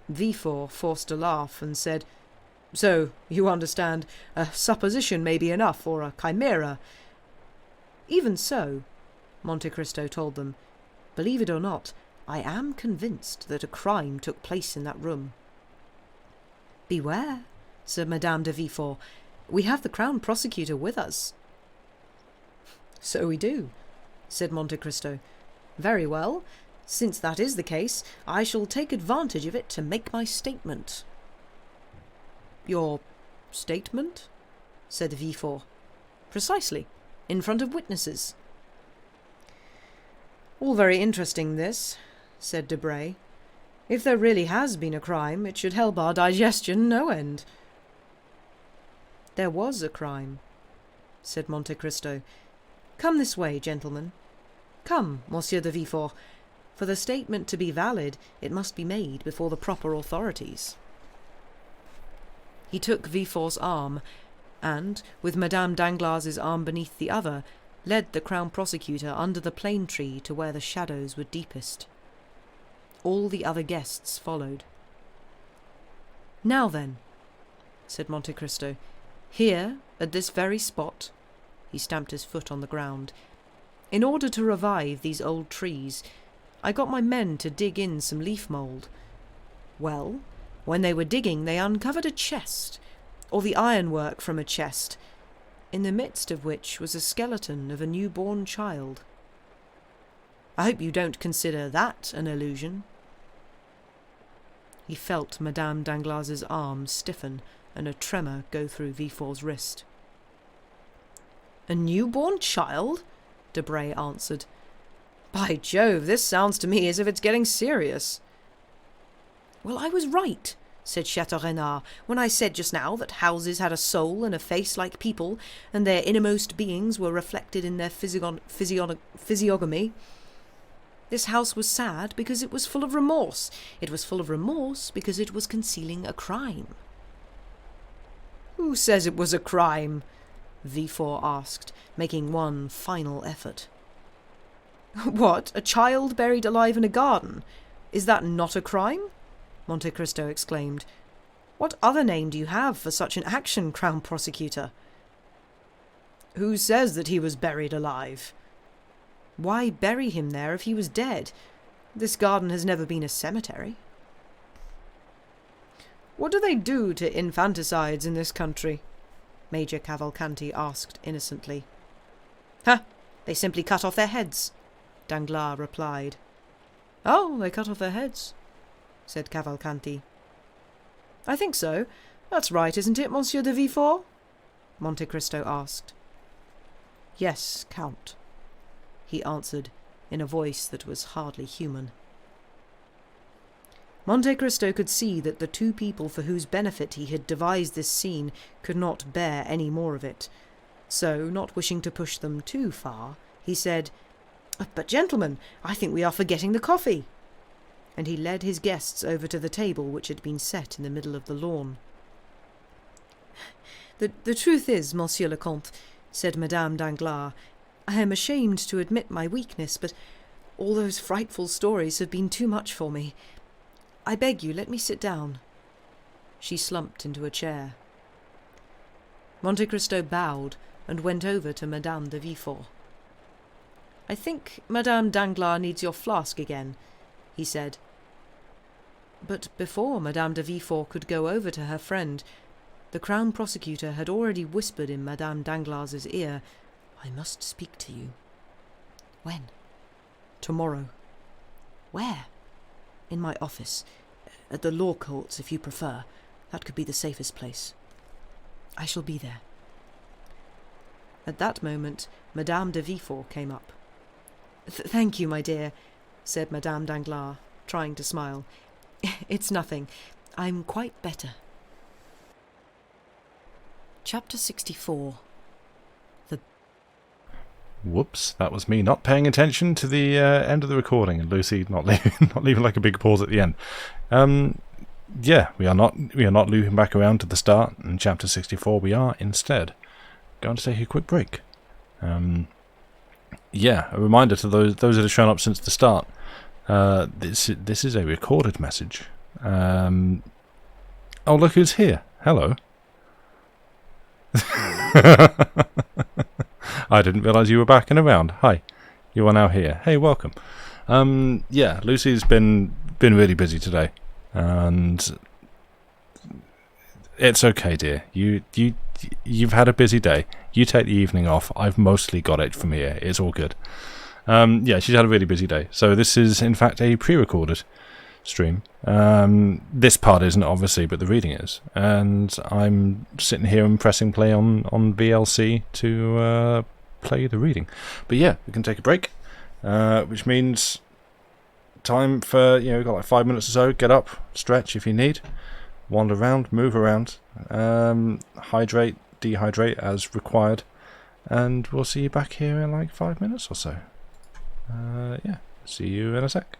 Villefort forced a laugh and said, "So, you understand, a supposition may be enough, or a chimera." "Even so," Monte Cristo told them, "believe it or not, I am convinced that a crime took place in that room." "Beware," said Madame de Villefort. "We have the Crown Prosecutor with us." "So we do," said Monte Cristo. "Very well. Since that is the case, I shall take advantage of it to make my statement." "Your statement?" said Villefort. "Precisely. In front of witnesses." "All very interesting, this," said Debray. "If there really has been a crime, it should help our digestion no end." "There was a crime," said Monte Cristo. "Come this way, gentlemen. Come, Monsieur de Villefort. For the statement to be valid, it must be made before the proper authorities." He took Villefort's arm, and, with Madame Danglars' arm beneath the other, led the Crown Prosecutor under the plane tree to where the shadows were deepest. All the other guests followed. "Now then," said Monte Cristo, "here, at this very spot," he stamped his foot on the ground, "in order to revive these old trees, I got my men to dig in some leaf mould. Well, when they were digging, they uncovered a chest, or the ironwork from a chest, in the midst of which was a skeleton of a newborn child. I hope you don't consider that an illusion." He felt Madame Danglars' arm stiffen and a tremor go through Villefort's wrist. "A newborn child?" Debray answered. "By Jove, this sounds to me as if it's getting serious." "Well, I was right," said Chateau Renard, when I said just now that houses had a soul and a face like people, and their innermost beings were reflected in their physiognomy. This house was sad because it was full of remorse. It was full of remorse because it was concealing a crime. Who says it was a crime? Villefort asked, making one final effort. What, a child buried alive in a garden? Is that not a crime? Monte Cristo exclaimed. What other name do you have for such an action, Crown Prosecutor? Who says that he was buried alive? Why bury him there if he was dead? This garden has never been a cemetery. What do they do to infanticides in this country? Major Cavalcanti asked innocently. Ha! They simply cut off their heads, Danglars replied. Oh, they cut off their heads, said Cavalcanti. I think so. That's right, isn't it, Monsieur de Villefort? Monte Cristo asked. Yes, Count, he answered in a voice that was hardly human. Monte Cristo could see that the two people for whose benefit he had devised this scene could not bear any more of it. So, not wishing to push them too far, he said, But, gentlemen, I think we are forgetting the coffee. And he led his guests over to the table which had been set in the middle of the lawn. The truth is, Monsieur le Comte, said Madame Danglars, I am ashamed to admit my weakness, but all those frightful stories have been too much for me. I beg you, let me sit down. She slumped into a chair. Monte Cristo bowed and went over to Madame de Villefort. I think Madame Danglars needs your flask again, he said. But before Madame de Villefort could go over to her friend, the Crown Prosecutor had already whispered in Madame Danglars' ear, I must speak to you. When? Tomorrow. Where? In my office. At the law courts, if you prefer. That could be the safest place. I shall be there. At that moment, Madame de Villefort came up. Thank you, my dear, said Madame Danglars, trying to smile. It's nothing. I'm quite better. Chapter 64.
Whoops, that was me not paying attention to the end of the recording, and Lucy not leaving like a big pause at the end. Yeah, we are not looping back around to the start in chapter 64. We are instead going to take a quick break. Yeah, a reminder to those that have shown up since the start. This is a recorded message. Oh, look who's here. Hello. I didn't realise you were back and around. Hi, you are now here. Hey, welcome. Yeah, Lucy's been really busy today, and it's okay, dear. You've had a busy day. You take the evening off. I've mostly got it from here. It's all good. Yeah, she's had a really busy day. So this is, in fact, a pre-recorded stream. This part isn't, obviously, but the reading is. And I'm sitting here and pressing play on VLC to play the reading. But yeah, we can take a break, which means time for, we've got like 5 minutes or so. Get up, stretch if you need, wander around, move around, hydrate, dehydrate as required, and we'll see you back here in like 5 minutes or so. Yeah, see you in a sec.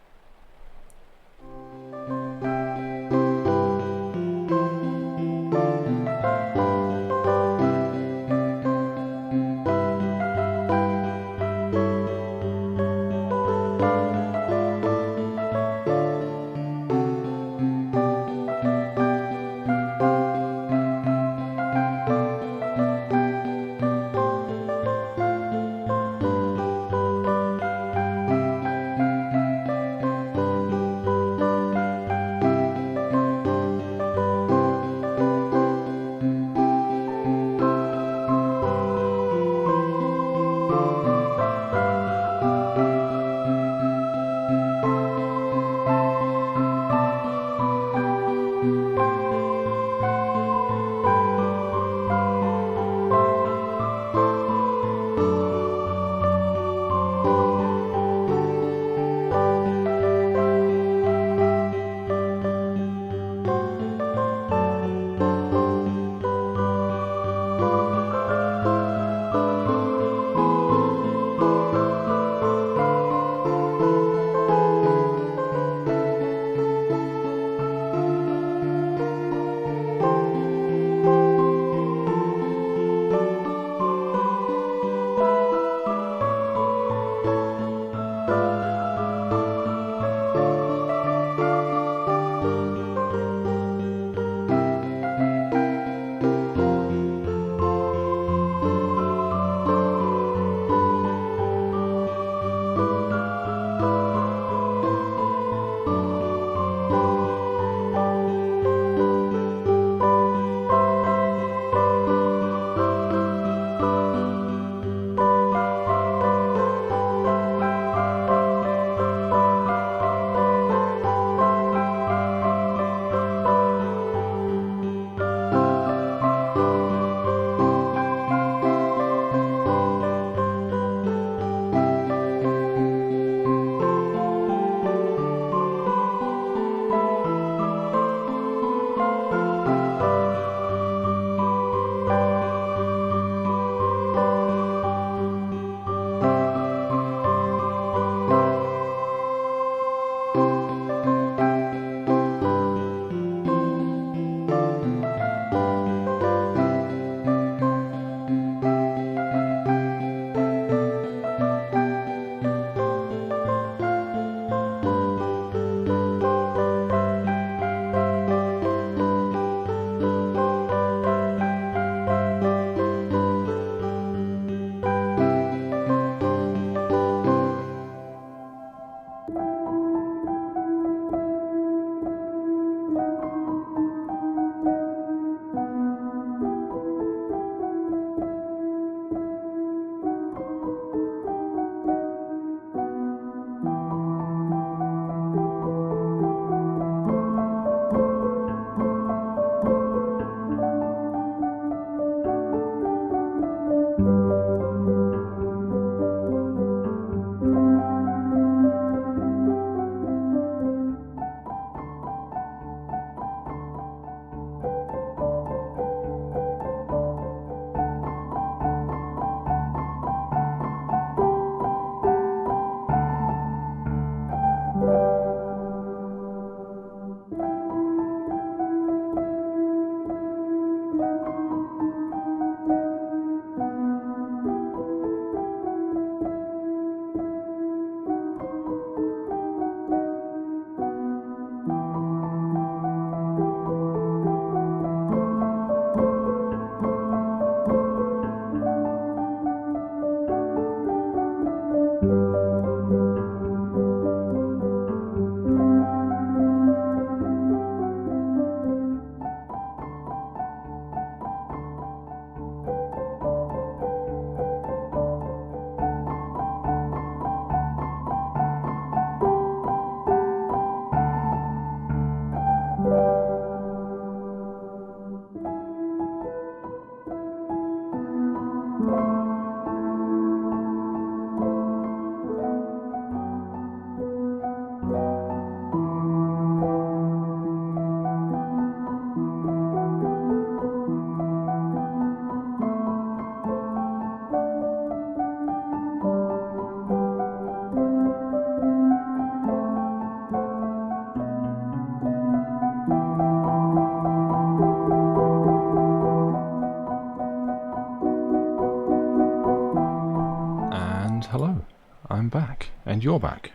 back. And you're back.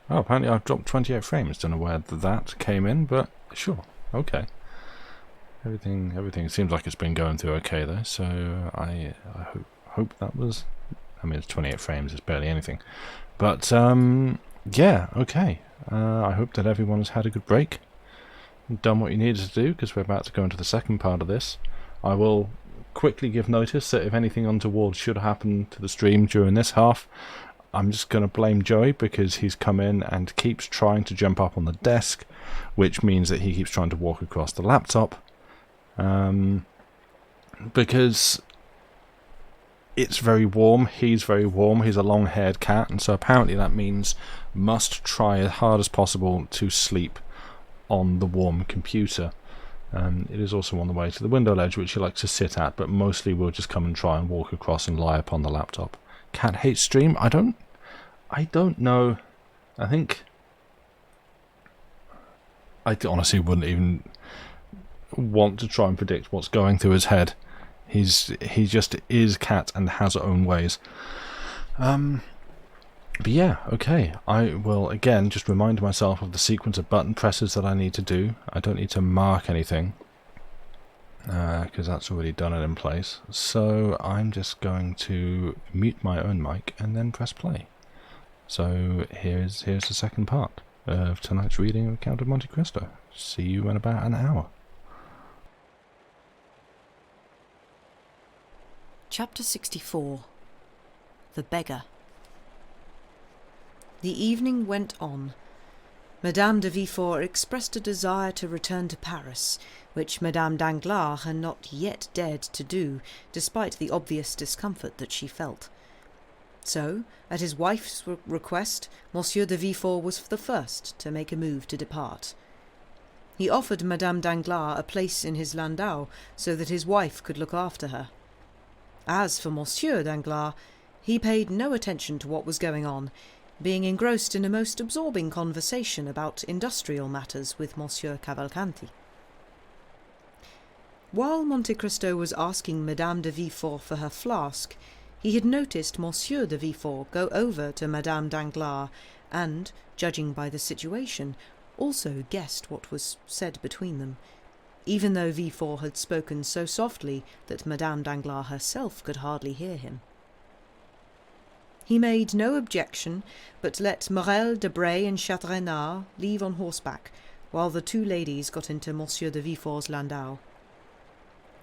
Oh, apparently I've dropped 28 frames. Don't know where that came in, but sure. Okay. Everything seems like it's been going through okay though, so I hope that was... I mean, it's 28 frames, it's barely anything. But, yeah, okay. I hope that everyone's had a good break. Done what you needed to do, because we're about to go into the second part of this. I will quickly give notice that if anything untoward should happen to the stream during this half, I'm just going to blame Joey, because he's come in and keeps trying to jump up on the desk, which means that he keeps trying to walk across the laptop. Because it's very warm, he's very warm, he's a long-haired cat, and so apparently that means must try as hard as possible to sleep on the warm computer. It is also on the way to the window ledge, which he likes to sit at, but mostly we'll just come and try and walk across and lie upon the laptop. Cat hates stream? I don't know. I honestly wouldn't even want to try and predict what's going through his head. He just is cat and has her own ways. But yeah, okay. I will again just remind myself of the sequence of button presses that I need to do. I don't need to mark anything, because that's already done it in place. So I'm just going to mute my own mic and then press play. So here's the second part of tonight's reading of Count of Monte Cristo. See you in about an hour.
Chapter 64. The Beggar. The evening went on. Madame de Villefort expressed a desire to return to Paris, which Madame Danglars had not yet dared to do, despite the obvious discomfort that she felt. So, at his wife's request, Monsieur de Villefort was the first to make a move to depart. He offered Madame Danglars a place in his landau, so that his wife could look after her. As for Monsieur Danglars, he paid no attention to what was going on, being engrossed in a most absorbing conversation about industrial matters with Monsieur Cavalcanti. While Monte Cristo was asking Madame de Villefort for her flask, he had noticed Monsieur de Villefort go over to Madame Danglars and, judging by the situation, also guessed what was said between them, even though Villefort had spoken so softly that Madame Danglars herself could hardly hear him. He made no objection, but let Morel, Debray, and Châteaurenard leave on horseback, while the two ladies got into Monsieur de Villefort's landau.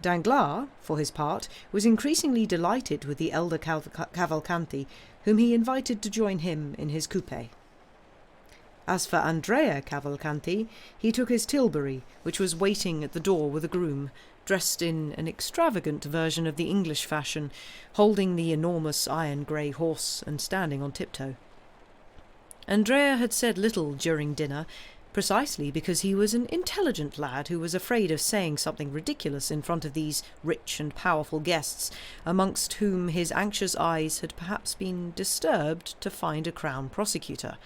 Danglars, for his part, was increasingly delighted with the elder Cavalcanti, whom he invited to join him in his coupé. As for Andrea Cavalcanti, he took his tilbury, which was waiting at the door with a groom, dressed in an extravagant version of the English fashion, holding the enormous iron-grey horse and standing on tiptoe. Andrea had said little during dinner, precisely because he was an intelligent lad who was afraid of saying something ridiculous in front of these rich and powerful guests, amongst whom his anxious eyes had perhaps been disturbed to find a crown prosecutor.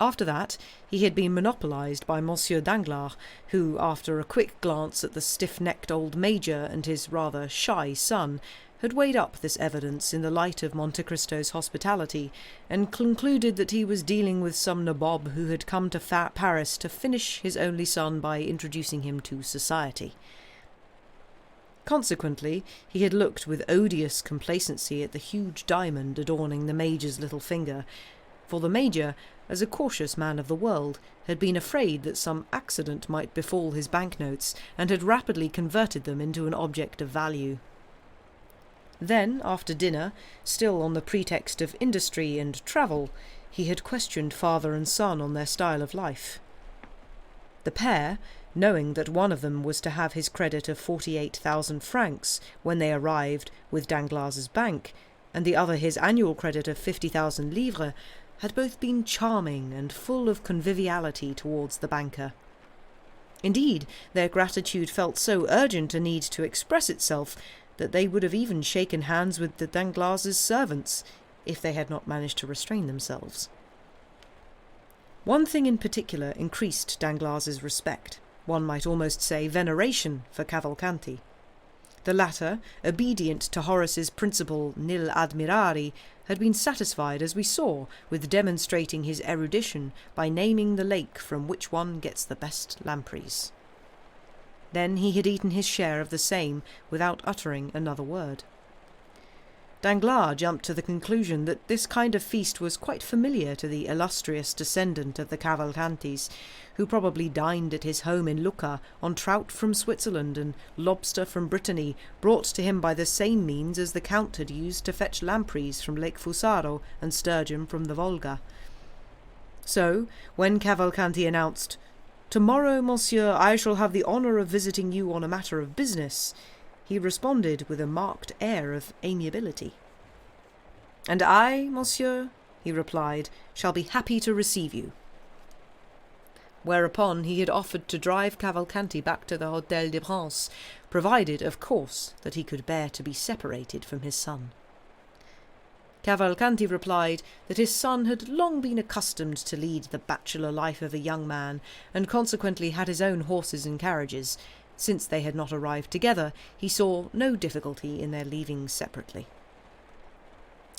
After that, he had been monopolized by Monsieur Danglars, who, after a quick glance at the stiff-necked old major and his rather shy son, had weighed up this evidence in the light of Monte Cristo's hospitality, and concluded that he was dealing with some nabob who had come to Paris to finish his only son by introducing him to society. Consequently, he had looked with odious complacency at the huge diamond adorning the major's little finger, for the major, as a cautious man of the world, had been afraid that some accident might befall his banknotes, and had rapidly converted them into an object of value. Then, after dinner, still on the pretext of industry and travel, he had questioned father and son on their style of life. The pair, knowing that one of them was to have his credit of 48,000 francs when they arrived with Danglars's bank, and the other his annual credit of 50,000 livres, had both been charming and full of conviviality towards the banker. Indeed, their gratitude felt so urgent a need to express itself that they would have even shaken hands with the Danglars' servants, if they had not managed to restrain themselves. One thing in particular increased Danglars' respect, one might almost say veneration, for Cavalcanti. The latter, obedient to Horace's principle nil admirari, had been satisfied, as we saw, with demonstrating his erudition by naming the lake from which one gets the best lampreys. Then he had eaten his share of the same without uttering another word. Danglars jumped to the conclusion that this kind of feast was quite familiar to the illustrious descendant of the Cavalcantis, who probably dined at his home in Lucca on trout from Switzerland and lobster from Brittany, brought to him by the same means as the Count had used to fetch lampreys from Lake Fusaro and sturgeon from the Volga. So, when Cavalcanti announced, "Tomorrow, monsieur, I shall have the honour of visiting you on a matter of business," he responded with a marked air of amiability. "And I, monsieur," he replied, "shall be happy to receive you." Whereupon he had offered to drive Cavalcanti back to the Hôtel de France, provided, of course, that he could bear to be separated from his son. Cavalcanti replied that his son had long been accustomed to lead the bachelor life of a young man, and consequently had his own horses and carriages. Since they had not arrived together, he saw no difficulty in their leaving separately.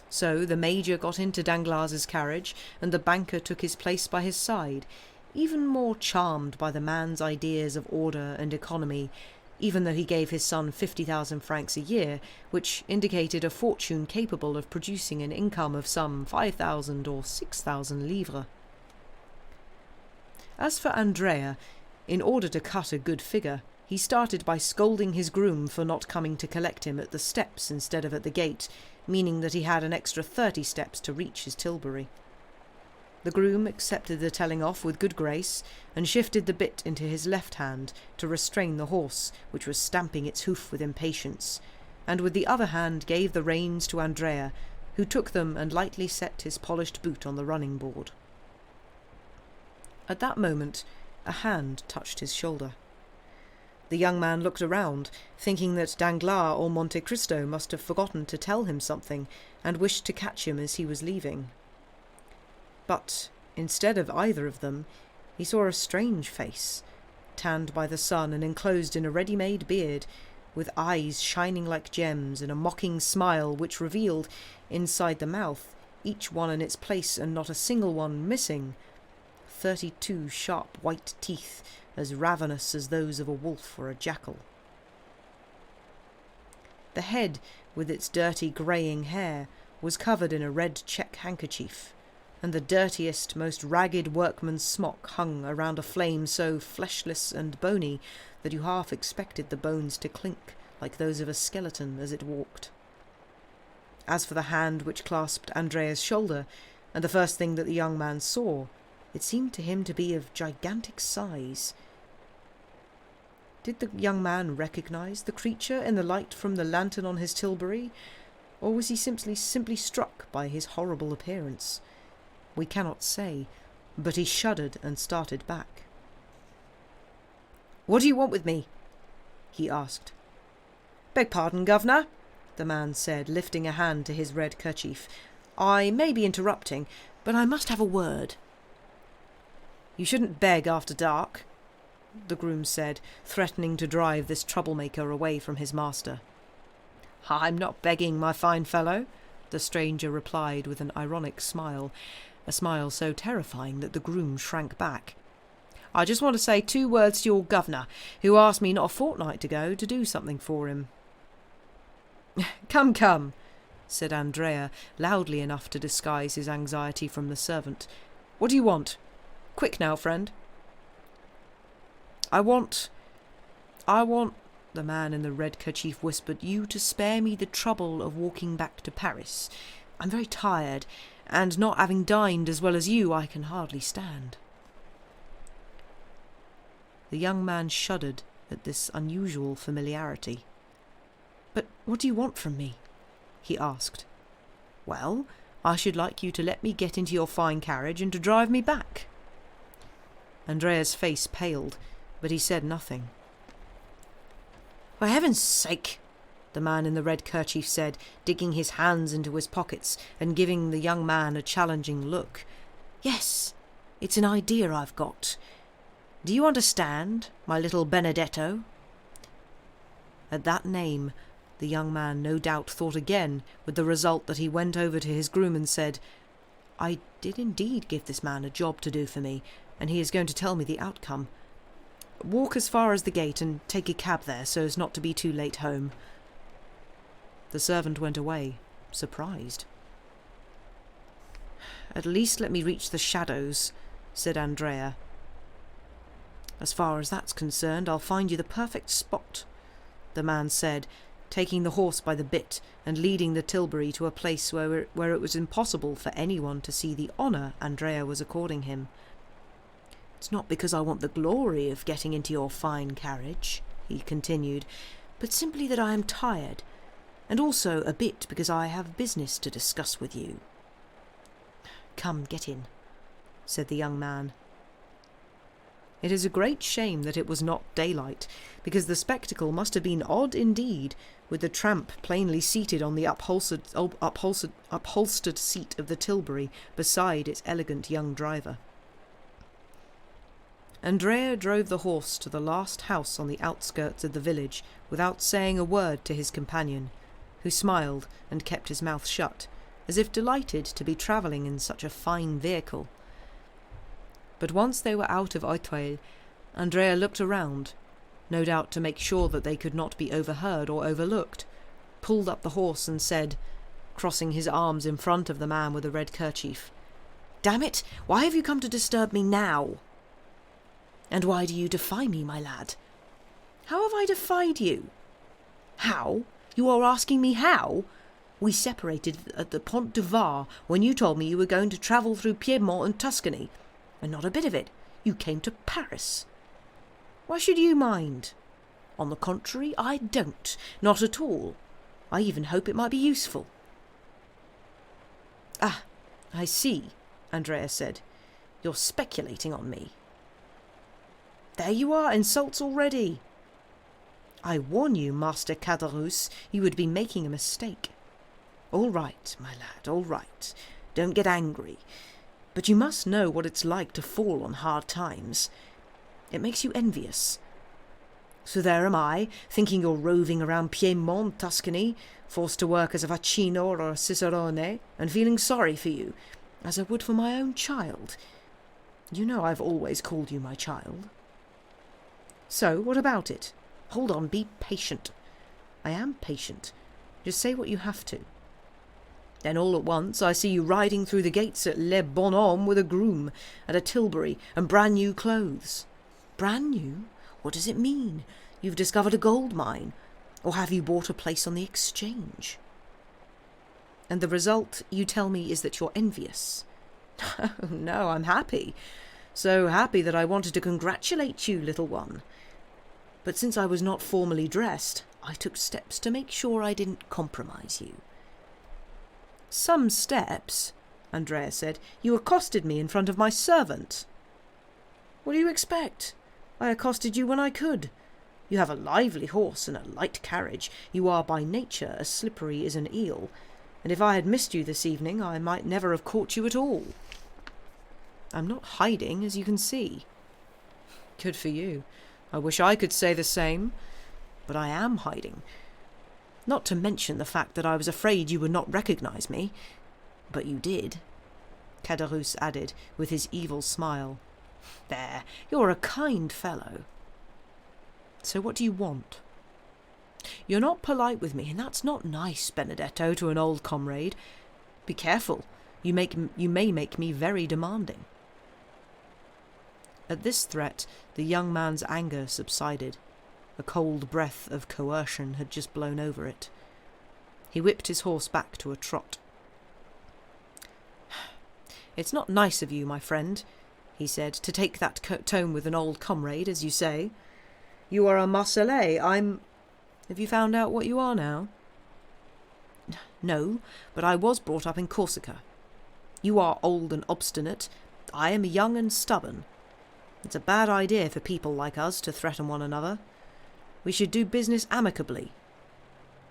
So the Major got into Danglars' carriage, and the banker took his place by his side, even more charmed by the man's ideas of order and economy, even though he gave his son 50,000 francs a year, which indicated a fortune capable of producing an income of some 5,000 or 6,000 livres. As for Andrea, in order to cut a good figure, he started by scolding his groom for not coming to collect him at the steps instead of at the gate, meaning that he had an extra 30 steps to reach his tilbury. The groom accepted the telling off with good grace, and shifted the bit into his left hand to restrain the horse, which was stamping its hoof with impatience, and with the other hand gave the reins to Andrea, who took them and lightly set his polished boot on the running board. At that moment a hand touched his shoulder. The young man looked around, thinking that Danglars or Monte Cristo must have forgotten to tell him something, and wished to catch him as he was leaving. But, instead of either of them, he saw a strange face, tanned by the sun and enclosed in a ready-made beard, with eyes shining like gems and a mocking smile which revealed, inside the mouth, each one in its place and not a single one missing, 32 sharp white teeth, as ravenous as those of a wolf or a jackal. The head, with its dirty greying hair, was covered in a red check handkerchief, and the dirtiest, most ragged workman's smock hung around a flame so fleshless and bony that you half expected the bones to clink like those of a skeleton as it walked. As for the hand which clasped Andrea's shoulder, and the first thing that the young man saw, it seemed to him to be of gigantic size. Did the young man recognize the creature in the light from the lantern on his tilbury, or was he simply struck by his horrible appearance? We cannot say, but he shuddered and started back. "What do you want with me?" he asked. "Beg pardon, governor," the man said, lifting a hand to his red kerchief. "I may be interrupting, but I must have a word." "You shouldn't beg after dark," the groom said, threatening to drive this troublemaker away from his master. "I'm not begging, my fine fellow," the stranger replied with an ironic smile, a smile so terrifying that the groom shrank back. "I just want to say 2 words to your governor, who asked me not a fortnight ago to do something for him." Come, come," said Andrea, loudly enough to disguise his anxiety from the servant. "What do you want? Quick now, friend." I want, the man in the red kerchief whispered, "you to spare me the trouble of walking back to Paris. I'm very tired, and not having dined as well as you, I can hardly stand." The young man shuddered at this unusual familiarity. "But what do you want from me?" he asked. "Well, I should like you to let me get into your fine carriage and to drive me back." Andrea's face paled, but he said nothing. "For heaven's sake," the man in the red kerchief said, digging his hands into his pockets and giving the young man a challenging look. "Yes, it's an idea I've got. Do you understand, my little Benedetto?" At that name, the young man no doubt thought again, with the result that he went over to his groom and said, "I did indeed give this man a job to do for me, and he is going to tell me the outcome. Walk as far as the gate and take a cab there so as not to be too late home." The servant went away, surprised. "At least let me reach the shadows," said Andrea. "As far as that's concerned, I'll find you the perfect spot," the man said, taking the horse by the bit and leading the tilbury to a place where it was impossible for anyone to see the honour Andrea was according him. "It's not because I want the glory of getting into your fine carriage," he continued, "but simply that I am tired, and also a bit because I have business to discuss with you." "Come, get in," said the young man. It is a great shame that it was not daylight, because the spectacle must have been odd indeed, with the tramp plainly seated on the upholstered seat of the tilbury beside its elegant young driver. Andrea drove the horse to the last house on the outskirts of the village without saying a word to his companion, who smiled and kept his mouth shut, as if delighted to be travelling in such a fine vehicle. But once they were out of Auteuil, Andrea looked around, no doubt to make sure that they could not be overheard or overlooked, pulled up the horse and said, crossing his arms in front of the man with the red kerchief, "Damn it, why have you come to disturb me now?" "And why do you defy me, my lad?" "How have I defied you?" "How? You are asking me how? We separated at the Pont du Var when you told me you were going to travel through Piedmont and Tuscany, and not a bit of it. You came to Paris. Why should you mind? On the contrary, I don't. Not at all. I even hope it might be useful." "Ah, I see," Andrea said. "You're speculating on me. There you are, insults already. I warn you, Master Caderousse, you would be making a mistake. All right, my lad, all right. Don't get angry. But you must know what it's like to fall on hard times. It makes you envious. So there am I, thinking you're roving around Piedmont, Tuscany, forced to work as a vaccino or a cicerone, and feeling sorry for you, as I would for my own child. You know I've always called you my child. So, what about it? Hold on, be patient." "I am patient. Just say what you have to." "Then all at once I see you riding through the gates at Le Bonhomme with a groom, and a tilbury, and brand new clothes." "Brand new? What does it mean? You've discovered a gold mine, or have you bought a place on the exchange?" "And the result, you tell me, is that you're envious." No, I'm happy. So happy that I wanted to congratulate you, little one. But since I was not formally dressed, I took steps to make sure I didn't compromise you." "Some steps?" Andrea said. "You accosted me in front of my servant." "What do you expect? I accosted you when I could. You have a lively horse and a light carriage. You are by nature as slippery as an eel, and if I had missed you this evening, I might never have caught you at all. I'm not hiding, as you can see." "Good for you. I wish I could say the same. But I am hiding. Not to mention the fact that I was afraid you would not recognize me. But you did," Caderousse added, with his evil smile. "There, you're a kind fellow. So what do you want?" "You're not polite with me, and that's not nice, Benedetto, to an old comrade. Be careful. You may make me very demanding." At this threat, the young man's anger subsided. A cold breath of coercion had just blown over it. He whipped his horse back to a trot. "It's not nice of you, my friend," he said, "to take that tone with an old comrade, as you say. You are a Marseillais. Have you found out what you are now?" "No, but I was brought up in Corsica. You are old and obstinate. I am young and stubborn. It's a bad idea for people like us to threaten one another. We should do business amicably.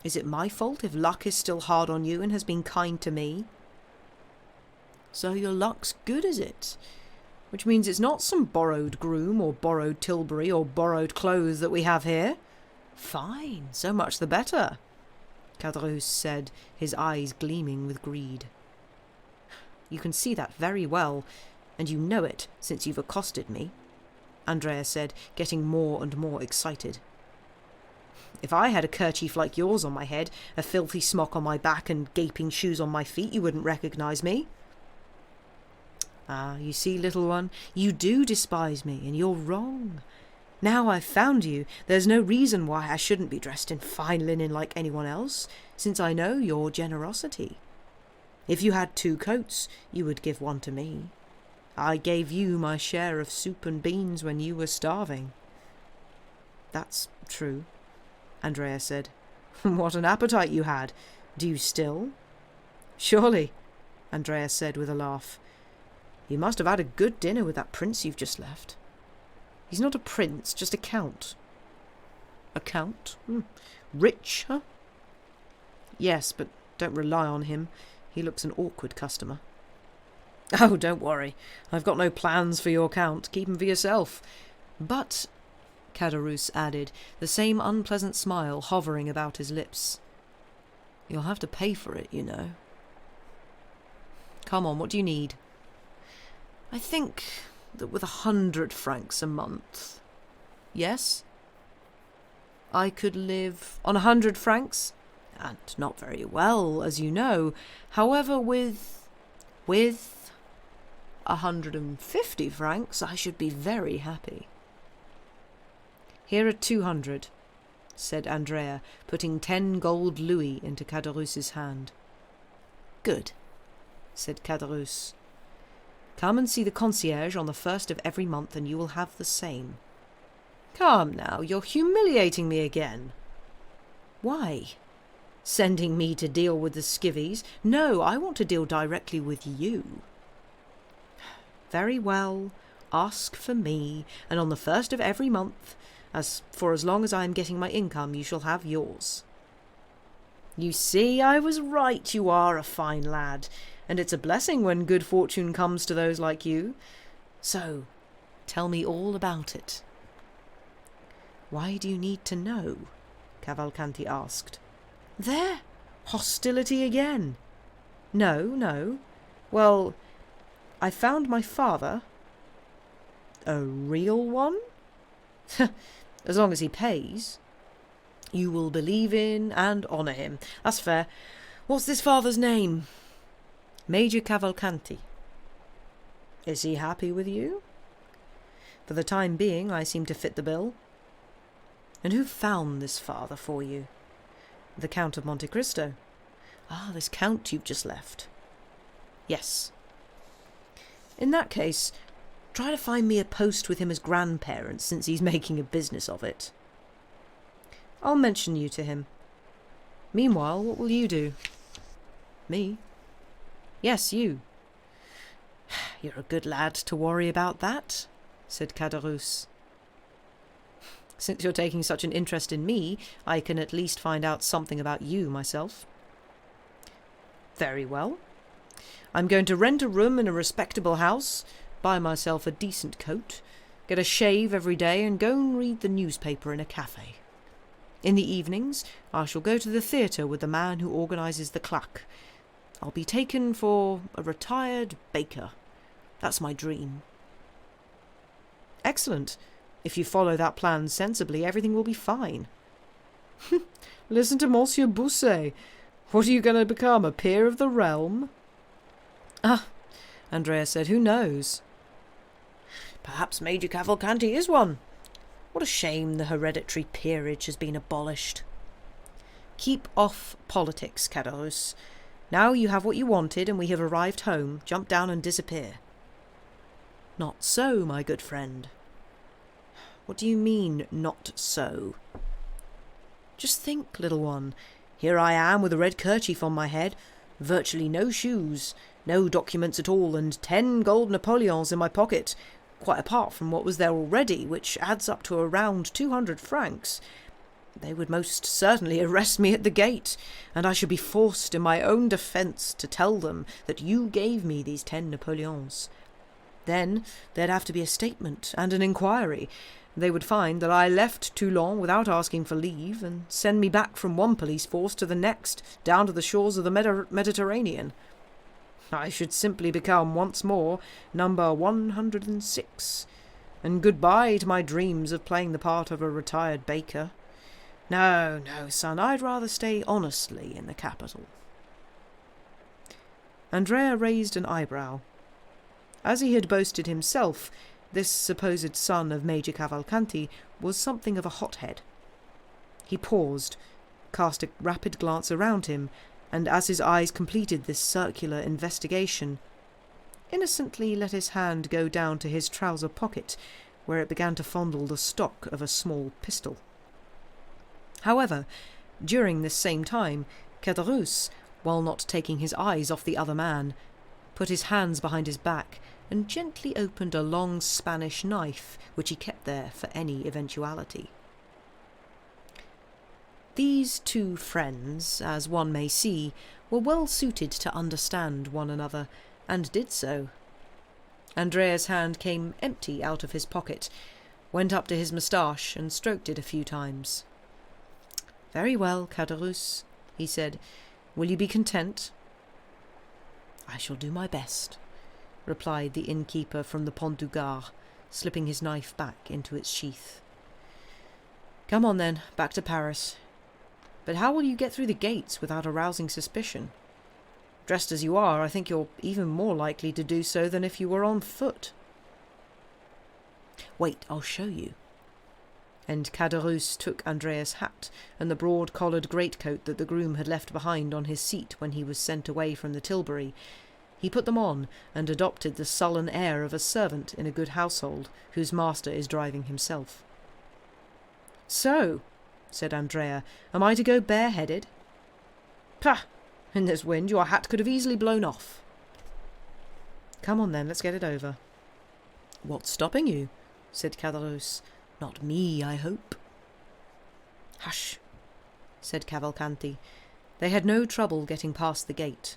Is it my fault if luck is still hard on you and has been kind to me?" "So your luck's good, is it? Which means it's not some borrowed groom or borrowed tilbury or borrowed clothes that we have here. Fine, so much the better, Caderousse said, his eyes gleaming with greed. You can see that very well, and you know it since you've accosted me, Andrea said, getting more and more excited. If I had a kerchief like yours on my head, a filthy smock on my back, and gaping shoes on my feet, you wouldn't recognize me. Ah, you see, little one, you do despise me, and you're wrong. Now I've found you, there's no reason why I shouldn't be dressed in fine linen like anyone else, since I know your generosity. If you had 2 coats, you would give one to me. I gave you my share of soup and beans when you were starving. That's true, Andrea said. What an appetite you had. Do you still? Surely, Andrea said with a laugh. You must have had a good dinner with that prince you've just left. He's not a prince, just a count. A count? Rich, huh? Yes, but don't rely on him. He looks an awkward customer. Oh, don't worry. I've got no plans for your count. Keep 'em for yourself. But, Caderousse added, the same unpleasant smile hovering about his lips, you'll have to pay for it, you know. Come on, what do you need? I think that with 100 francs a month. Yes? I could live on 100 francs? And not very well, as you know. However, with 150 francs, I should be very happy. Here are 200, said Andrea, putting 10 gold louis into Caderousse's hand. Good, said Caderousse. Come and see the concierge on the 1st of every month, and you will have the same. Come now, you're humiliating me again. Why? Sending me to deal with the skivvies? No, I want to deal directly with you. Very well, ask for me, and on the 1st of every month, as long as I am getting my income, you shall have yours. You see, I was right, you are a fine lad, and it's a blessing when good fortune comes to those like you. So, tell me all about it. Why do you need to know? Cavalcanti asked. There! Hostility again! No. Well, I found my father. A real one? As long as he pays. You will believe in and honour him. That's fair. What's this father's name? Major Cavalcanti. Is he happy with you? For the time being, I seem to fit the bill. And who found this father for you? The Count of Monte Cristo. Ah, this count you've just left. Yes. In that case, try to find me a post with him as grandparents, since he's making a business of it. I'll mention you to him. Meanwhile, what will you do? Me? Yes, you. You're a good lad to worry about that, said Caderousse. Since you're taking such an interest in me, I can at least find out something about you myself. Very well. I'm going to rent a room in a respectable house, buy myself a decent coat, get a shave every day, and go and read the newspaper in a cafe. In the evenings, I shall go to the theatre with the man who organises the claque. I'll be taken for a retired baker. That's my dream. Excellent. If you follow that plan sensibly, everything will be fine. Listen to Monsieur Bousset. What are you going to become, a peer of the realm? Ah, Andrea said, who knows? Perhaps Major Cavalcanti is one. What a shame the hereditary peerage has been abolished. Keep off politics, Caderousse. Now you have what you wanted, and we have arrived home. Jump down and disappear. Not so, my good friend. What do you mean, not so? Just think, little one. Here I am with a red kerchief on my head, virtually no shoes, no documents at all, and 10 gold Napoleons in my pocket, quite apart from what was there already, which adds up to around 200 francs. They would most certainly arrest me at the gate, and I should be forced in my own defence to tell them that you gave me these 10 Napoleons. Then there'd have to be a statement and an inquiry. They would find that I left Toulon without asking for leave and send me back from one police force to the next, down to the shores of the Mediterranean. I should simply become once more number 106, and goodbye to my dreams of playing the part of a retired baker. No, son, I'd rather stay honestly in the capital. Andrea raised an eyebrow. As he had boasted himself, this supposed son of Major Cavalcanti was something of a hothead. He paused, cast a rapid glance around him, and as his eyes completed this circular investigation, innocently let his hand go down to his trouser pocket, where it began to fondle the stock of a small pistol. However, during this same time, Caderousse, while not taking his eyes off the other man, put his hands behind his back and gently opened a long Spanish knife which he kept there for any eventuality. These two friends, as one may see, were well suited to understand one another, and did so. Andrea's hand came empty out of his pocket, went up to his moustache and stroked it a few times. "Very well, Caderousse," he said. "Will you be content?" "I shall do my best," replied the innkeeper from the Pont du Gard, slipping his knife back into its sheath. "Come on then, back to Paris. But how will you get through the gates without arousing suspicion? Dressed as you are, I think you're even more likely to do so than if you were on foot." "Wait, I'll show you." And Caderousse took Andrea's hat and the broad-collared greatcoat that the groom had left behind on his seat when he was sent away from the Tilbury. He put them on and adopted the sullen air of a servant in a good household whose master is driving himself. "So," said Andrea, "am I to go bareheaded?" "Pah! In this wind your hat could have easily blown off." "Come on then, let's get it over." "What's stopping you?" said Caderousse. "Not me, I hope." "Hush," said Cavalcanti. They had no trouble getting past the gate.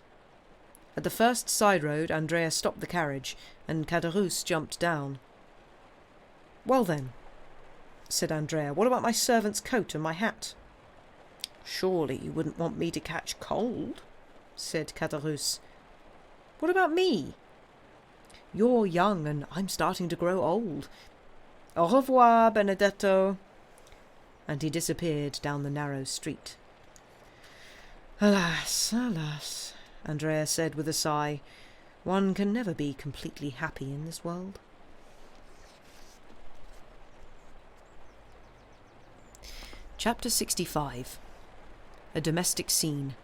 At the first side road, Andrea stopped the carriage, and Caderousse jumped down. "Well then," said Andrea, "what about my servant's coat and my hat?" "Surely you wouldn't want me to catch cold," said Caderousse. "What about me?" "You're young, and I'm starting to grow old. Au revoir, Benedetto." And he disappeared down the narrow street. "Alas, alas," Andrea said with a sigh. "One can never be completely happy in this world." Chapter 65. A domestic scene.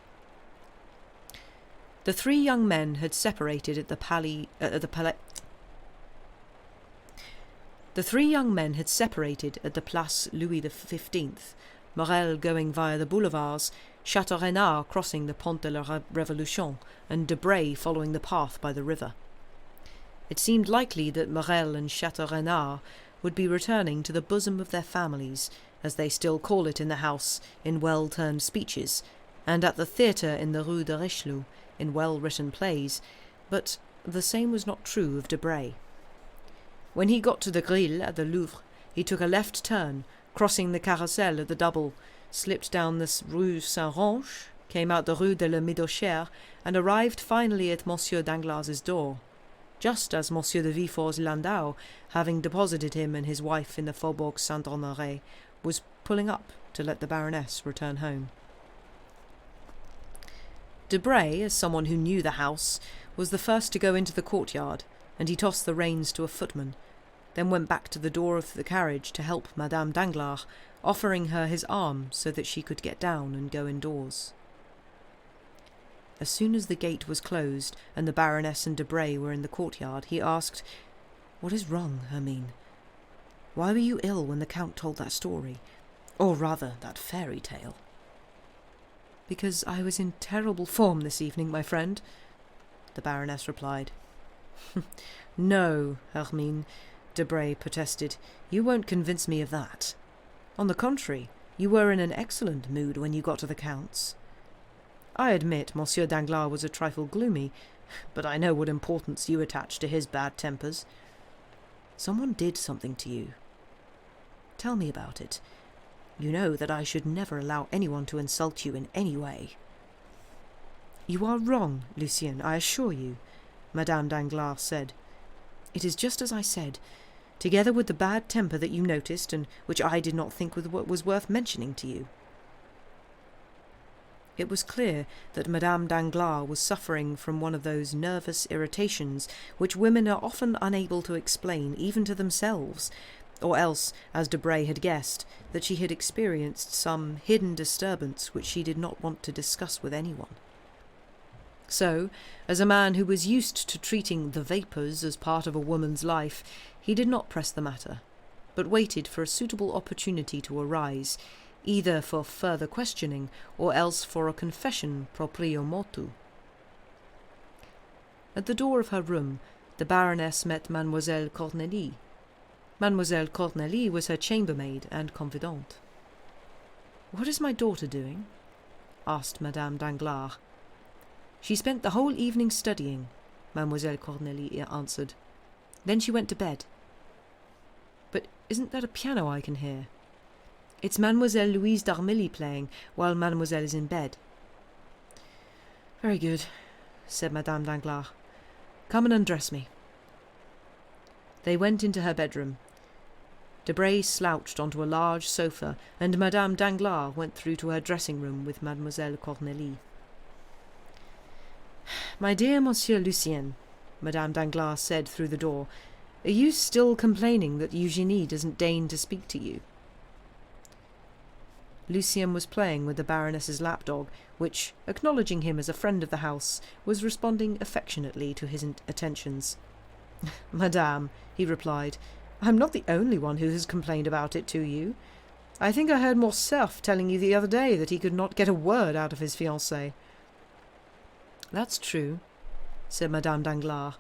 The three young men had separated at the Place Louis XV, Morel going via the boulevards, Château-Renard crossing the Pont de la Révolution, and Debray following the path by the river. It seemed likely that Morel and Château-Renard would be returning to the bosom of their families, as they still call it in the house, in well-turned speeches, and at the theatre in the Rue de Richelieu, in well-written plays, but the same was not true of Debray. When he got to the Grille at the Louvre, he took a left turn, crossing the Carrousel at the double, slipped down the Rue Saint-Roch, came out the Rue de la Médochère, and arrived finally at Monsieur Danglars' door, just as Monsieur de Villefort's landau, having deposited him and his wife in the Faubourg Saint-Honoré, was pulling up to let the Baroness return home. Debray, as someone who knew the house, was the first to go into the courtyard, and he tossed the reins to a footman, then went back to the door of the carriage to help Madame Danglars, offering her his arm so that she could get down and go indoors. As soon as the gate was closed and the Baroness and Debray were in the courtyard, he asked, "What is wrong, Hermine? Why were you ill when the Count told that story? Or rather, that fairy tale?" "Because I was in terrible form this evening, my friend," the Baroness replied. "No, Hermine," Debray protested. "You won't convince me of that. On the contrary, you were in an excellent mood when you got to the Count's. I admit Monsieur Danglars was a trifle gloomy, But I know what importance you attach to his bad tempers. Someone did something to you. Tell me about it. You know that I should never allow anyone to insult you in any way." "You are wrong, Lucien, I assure you," Madame Danglars said. "It is just as I said, together with the bad temper that you noticed, and which I did not think was worth mentioning to you." It was clear that Madame Danglars was suffering from one of those nervous irritations which women are often unable to explain even to themselves, or else, as Debray had guessed, that she had experienced some hidden disturbance which she did not want to discuss with anyone. So, as a man who was used to treating the vapours as part of a woman's life, he did not press the matter, but waited for a suitable opportunity to arise, either for further questioning or else for a confession proprio motu. At the door of her room, the Baroness met Mademoiselle Cornélie. Mademoiselle Cornélie was her chambermaid and confidante. "What is my daughter doing?" asked Madame Danglars. "She spent the whole evening studying," Mademoiselle Cornélie answered. "Then she went to bed." "But isn't that a piano I can hear?" "It's Mademoiselle Louise d'Armilly playing while Mademoiselle is in bed." "Very good," said Madame Danglars. "Come and undress me." They went into her bedroom. Debray slouched onto a large sofa, and Madame Danglars went through to her dressing-room with Mademoiselle Cornélie. "My dear Monsieur Lucien," Madame Danglars said through the door, "are you still complaining that Eugénie doesn't deign to speak to you?" Lucien was playing with the Baroness's lapdog, which, acknowledging him as a friend of the house, was responding affectionately to his attentions. "Madame," he replied, "I'm not the only one who has complained about it to you. I think I heard Morcerf telling you the other day that he could not get a word out of his fiancée." "That's true," said Madame Danglars,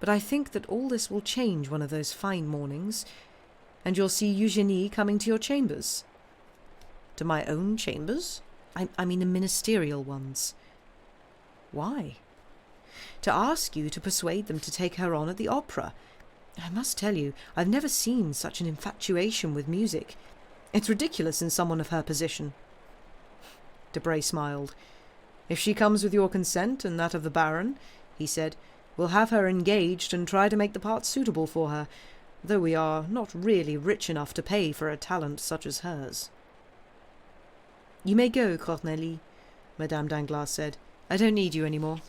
"but I think that all this will change one of those fine mornings, and you'll see Eugénie coming to your chambers." "To my own chambers? I mean the ministerial ones." "Why?" "To ask you to persuade them to take her on at the opera. I must tell you, I've never seen such an infatuation with music. It's ridiculous in someone of her position." Debray smiled. "If she comes with your consent and that of the Baron," he said, "we'll have her engaged and try to make the part suitable for her, though we are not really rich enough to pay for a talent such as hers." "You may go, Cornélie," Madame Danglars said. "I don't need you any more."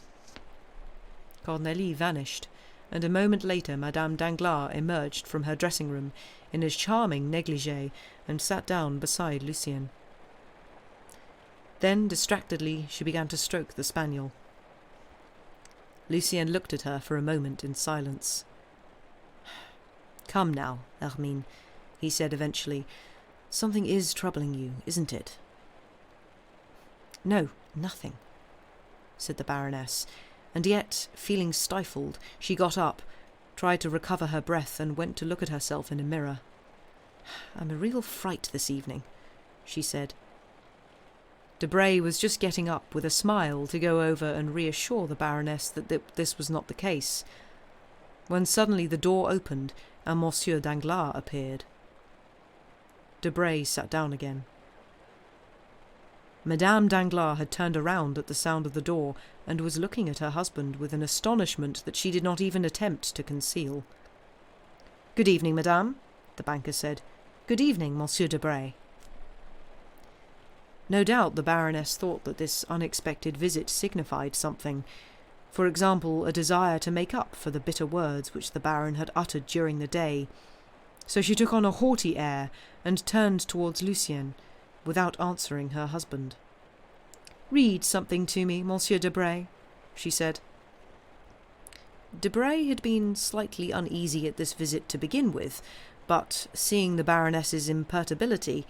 Cornélie vanished, and a moment later Madame Danglars emerged from her dressing-room in a charming negligée and sat down beside Lucien. Then, distractedly, she began to stroke the spaniel. Lucien looked at her for a moment in silence. "Come now, Hermine," he said eventually. "Something is troubling you, isn't it?" "No, nothing," said the Baroness, and yet, feeling stifled, she got up, tried to recover her breath, and went to look at herself in a mirror. "I'm a real fright this evening," she said. Debray was just getting up with a smile to go over and reassure the Baroness that this was not the case, when suddenly the door opened and Monsieur Danglars appeared. Debray sat down again. Madame Danglars had turned around at the sound of the door and was looking at her husband with an astonishment that she did not even attempt to conceal. "Good evening, madame," the banker said. "Good evening, Monsieur Debray." No doubt the Baroness thought that this unexpected visit signified something, for example, a desire to make up for the bitter words which the Baron had uttered during the day, so she took on a haughty air and turned towards Lucien, without answering her husband. "Read something to me, Monsieur Debray," she said. Debray had been slightly uneasy at this visit to begin with, but, seeing the Baroness's imperturbability,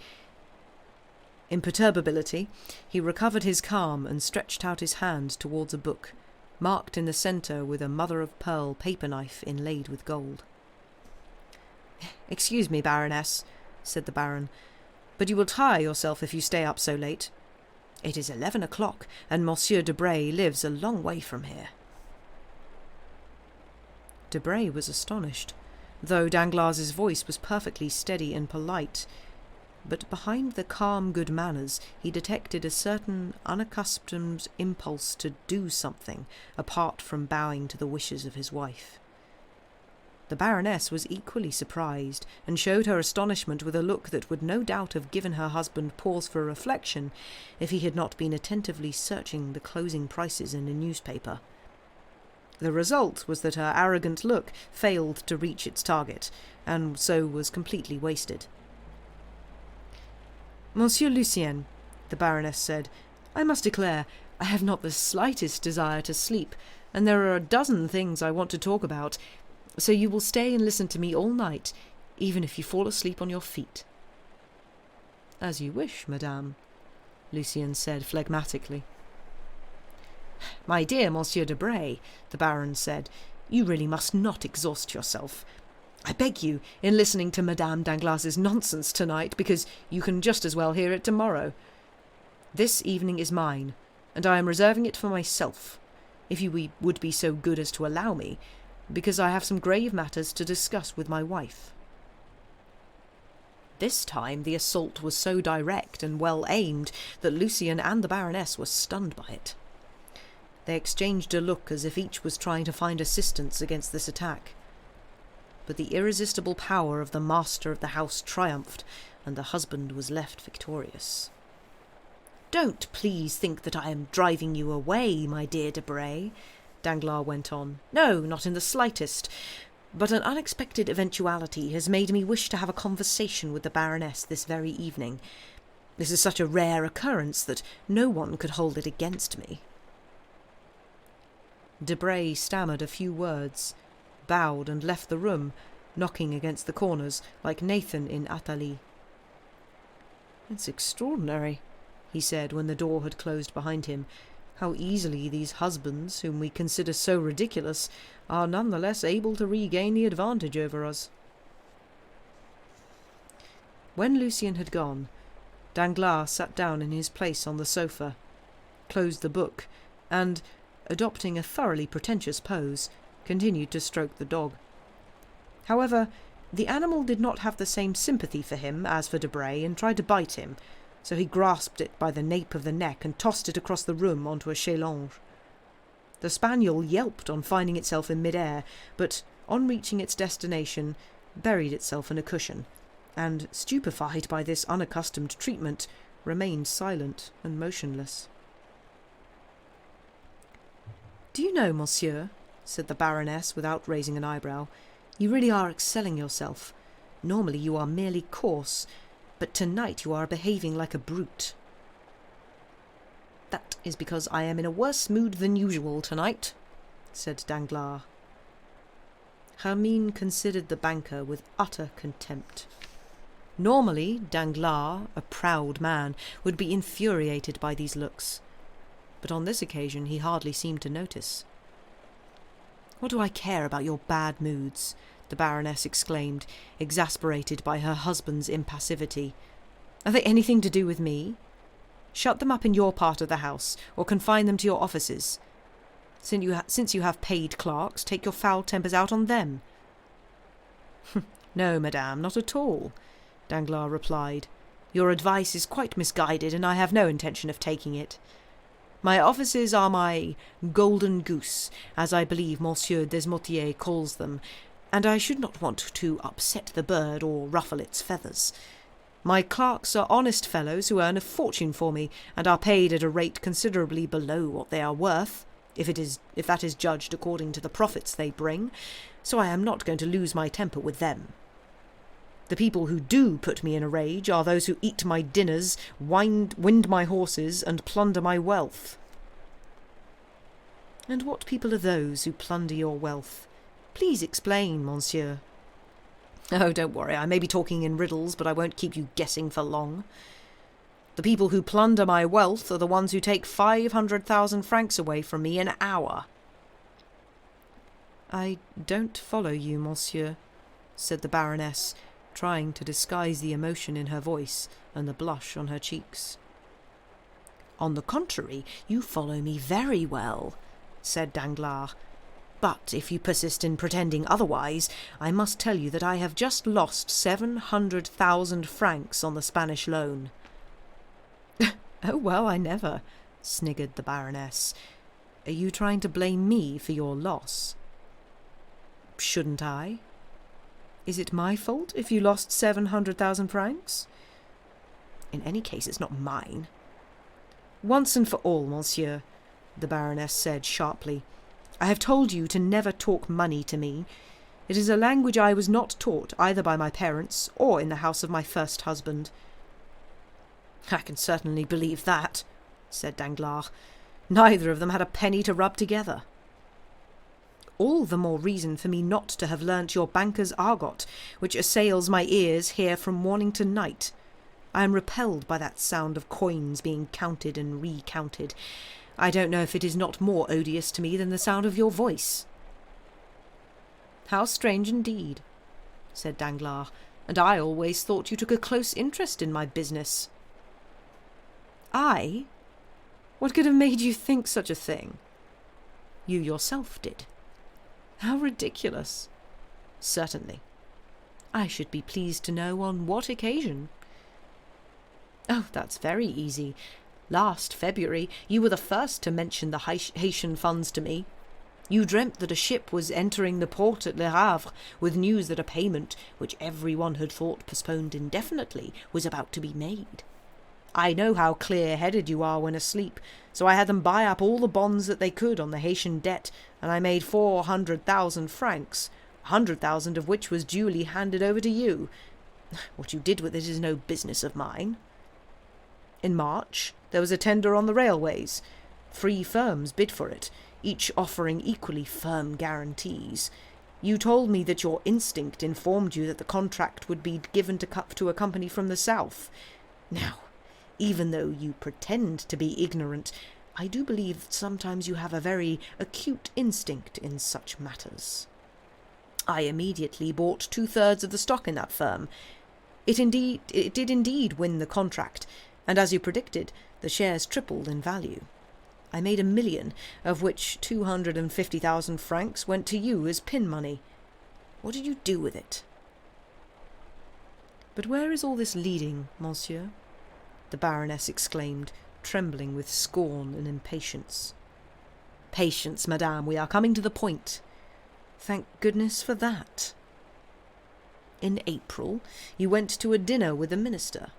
he recovered his calm and stretched out his hand towards a book, marked in the centre with a mother-of-pearl paper-knife inlaid with gold. "Excuse me, Baroness," said the Baron, "but you will tire yourself if you stay up so late. It is 11 o'clock, and Monsieur Debray lives a long way from here." Debray was astonished, though Danglars' voice was perfectly steady and polite. But behind the calm good manners he detected a certain unaccustomed impulse to do something apart from bowing to the wishes of his wife. The Baroness was equally surprised, and showed her astonishment with a look that would no doubt have given her husband pause for reflection if he had not been attentively searching the closing prices in a newspaper. The result was that her arrogant look failed to reach its target, and so was completely wasted. "Monsieur Lucien," the Baroness said, "I must declare I have not the slightest desire to sleep, and there are a dozen things I want to talk about, so you will stay and listen to me all night, even if you fall asleep on your feet." "As you wish, madame," Lucien said phlegmatically. "My dear Monsieur Debray," the Baron said, "you really must not exhaust yourself. I beg you, in listening to Madame Danglars' nonsense tonight, because you can just as well hear it tomorrow. This evening is mine, and I am reserving it for myself, if you would be so good as to allow me, because I have some grave matters to discuss with my wife." This time the assault was so direct and well aimed that Lucien and the Baroness were stunned by it. They exchanged a look as if each was trying to find assistance against this attack. But the irresistible power of the master of the house triumphed, and the husband was left victorious. "Don't please think that I am driving you away, my dear Debray," Danglars went on. "No, not in the slightest. But an unexpected eventuality has made me wish to have a conversation with the Baroness this very evening. This is such a rare occurrence that no one could hold it against me." Debray stammered a few words, bowed and left the room, knocking against the corners like Nathan in Athalie. "It's extraordinary," he said when the door had closed behind him, "how easily these husbands, whom we consider so ridiculous, are none the less able to regain the advantage over us." When Lucien had gone, Danglars sat down in his place on the sofa, closed the book, and, adopting a thoroughly pretentious pose, continued to stroke the dog. However, the animal did not have the same sympathy for him as for Debray, and tried to bite him, so he grasped it by the nape of the neck and tossed it across the room onto a chaise-longue. The spaniel yelped on finding itself in mid-air, but on reaching its destination buried itself in a cushion, and, stupefied by this unaccustomed treatment, remained silent and motionless. "Do you know, monsieur," said the Baroness without raising an eyebrow, "you really are excelling yourself. Normally you are merely coarse, but tonight you are behaving like a brute." "That is because I am in a worse mood than usual tonight," said Danglars. Hermine considered the banker with utter contempt. Normally, Danglars, a proud man, would be infuriated by these looks, but on this occasion he hardly seemed to notice. "What do I care about your bad moods?" the Baroness exclaimed, exasperated by her husband's impassivity. "Are they anything to do with me? Shut them up in your part of the house, or confine them to your offices. Since you have paid clerks, take your foul tempers out on them." "No, madame, not at all," Danglars replied. "Your advice is quite misguided, and I have no intention of taking it. My offices are my golden goose, as I believe Monsieur Desmotiers calls them, and I should not want to upset the bird or ruffle its feathers. My clerks are honest fellows who earn a fortune for me, and are paid at a rate considerably below what they are worth, if that is judged according to the profits they bring, so I am not going to lose my temper with them. The people who do put me in a rage are those who eat my dinners, wind my horses, and plunder my wealth." "And what people are those who plunder your wealth? Please explain, monsieur." "Oh, don't worry, I may be talking in riddles, but I won't keep you guessing for long. The people who plunder my wealth are the ones who take 500,000 francs away from me an hour." "I don't follow you, monsieur," said the Baroness, trying to disguise the emotion in her voice and the blush on her cheeks. "On the contrary, you follow me very well," said Danglars. But if you persist in pretending otherwise, I must tell you that I have just lost 700,000 francs on the Spanish loan." "Oh, well, I never," sniggered the Baroness. "Are you trying to blame me for your loss?" "Shouldn't I? Is it my fault if you lost 700,000 francs? In any case, it's not mine." "Once and for all, monsieur," the Baroness said sharply, "I have told you to never talk money to me. It is a language I was not taught either by my parents or in the house of my first husband." "I can certainly believe that," said Danglars. "Neither of them had a penny to rub together." "All the more reason for me not to have learnt your banker's argot, which assails my ears here from morning to night. I am repelled by that sound of coins being counted and recounted. I don't know if it is not more odious to me than the sound of your voice." "How strange indeed," said Danglars, "and I always thought you took a close interest in my business." "I? What could have made you think such a thing?" "You yourself did." "How ridiculous." "Certainly. I should be pleased to know on what occasion." "Oh, that's very easy. Last February you were the first to mention the Haitian funds to me. You dreamt that a ship was entering the port at Le Havre with news that a payment, which everyone had thought postponed indefinitely, was about to be made. I know how clear-headed you are when asleep, so I had them buy up all the bonds that they could on the Haitian debt, and I made 400,000 francs, 100,000 of which was duly handed over to you. What you did with it is no business of mine. In March, there was a tender on the railways. 3 firms bid for it, each offering equally firm guarantees. You told me that your instinct informed you that the contract would be given to a company from the south. Now, even though you pretend to be ignorant, I do believe that sometimes you have a very acute instinct in such matters. I immediately bought 2/3 of the stock in that firm. It did indeed win the contract, and as you predicted, the shares tripled in value. I made 1 million, of which 250,000 francs went to you as pin money. What did you do with it?" "But where is all this leading, monsieur?" the Baroness exclaimed, trembling with scorn and impatience. "Patience, madame, we are coming to the point." "Thank goodness for that." "In April, you went to a dinner with the minister.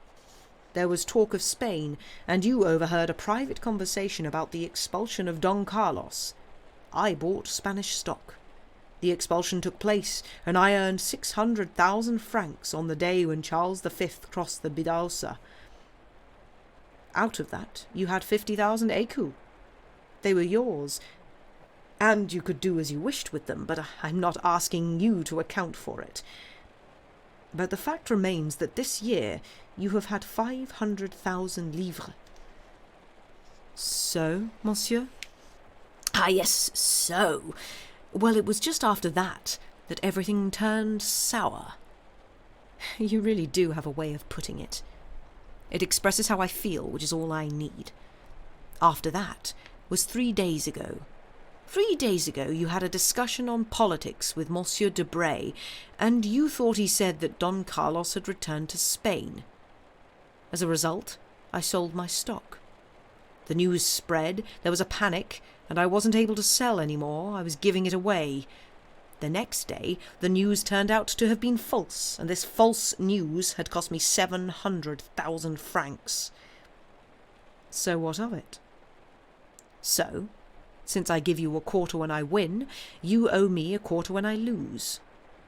There was talk of Spain, and you overheard a private conversation about the expulsion of Don Carlos. I bought Spanish stock. The expulsion took place, and I earned 600,000 francs on the day when Charles V crossed the Bidausa. Out of that, you had 50,000 écus. They were yours, and you could do as you wished with them, but I'm not asking you to account for it. But the fact remains that this year you have had 500,000 livres." "So, monsieur?" "Ah, yes, so. Well, it was just after that everything turned sour." "You really do have a way of putting it. It expresses how I feel, which is all I need. After that was 3 days ago. 3 days ago you had a discussion on politics with Monsieur Debray, and you thought he said that Don Carlos had returned to Spain. As a result, I sold my stock. The news spread, there was a panic, and I wasn't able to sell any more. I was giving it away. The next day, the news turned out to have been false, and this false news had cost me 700,000 francs. So what of it? So, since I give you a quarter when I win, you owe me a quarter when I lose.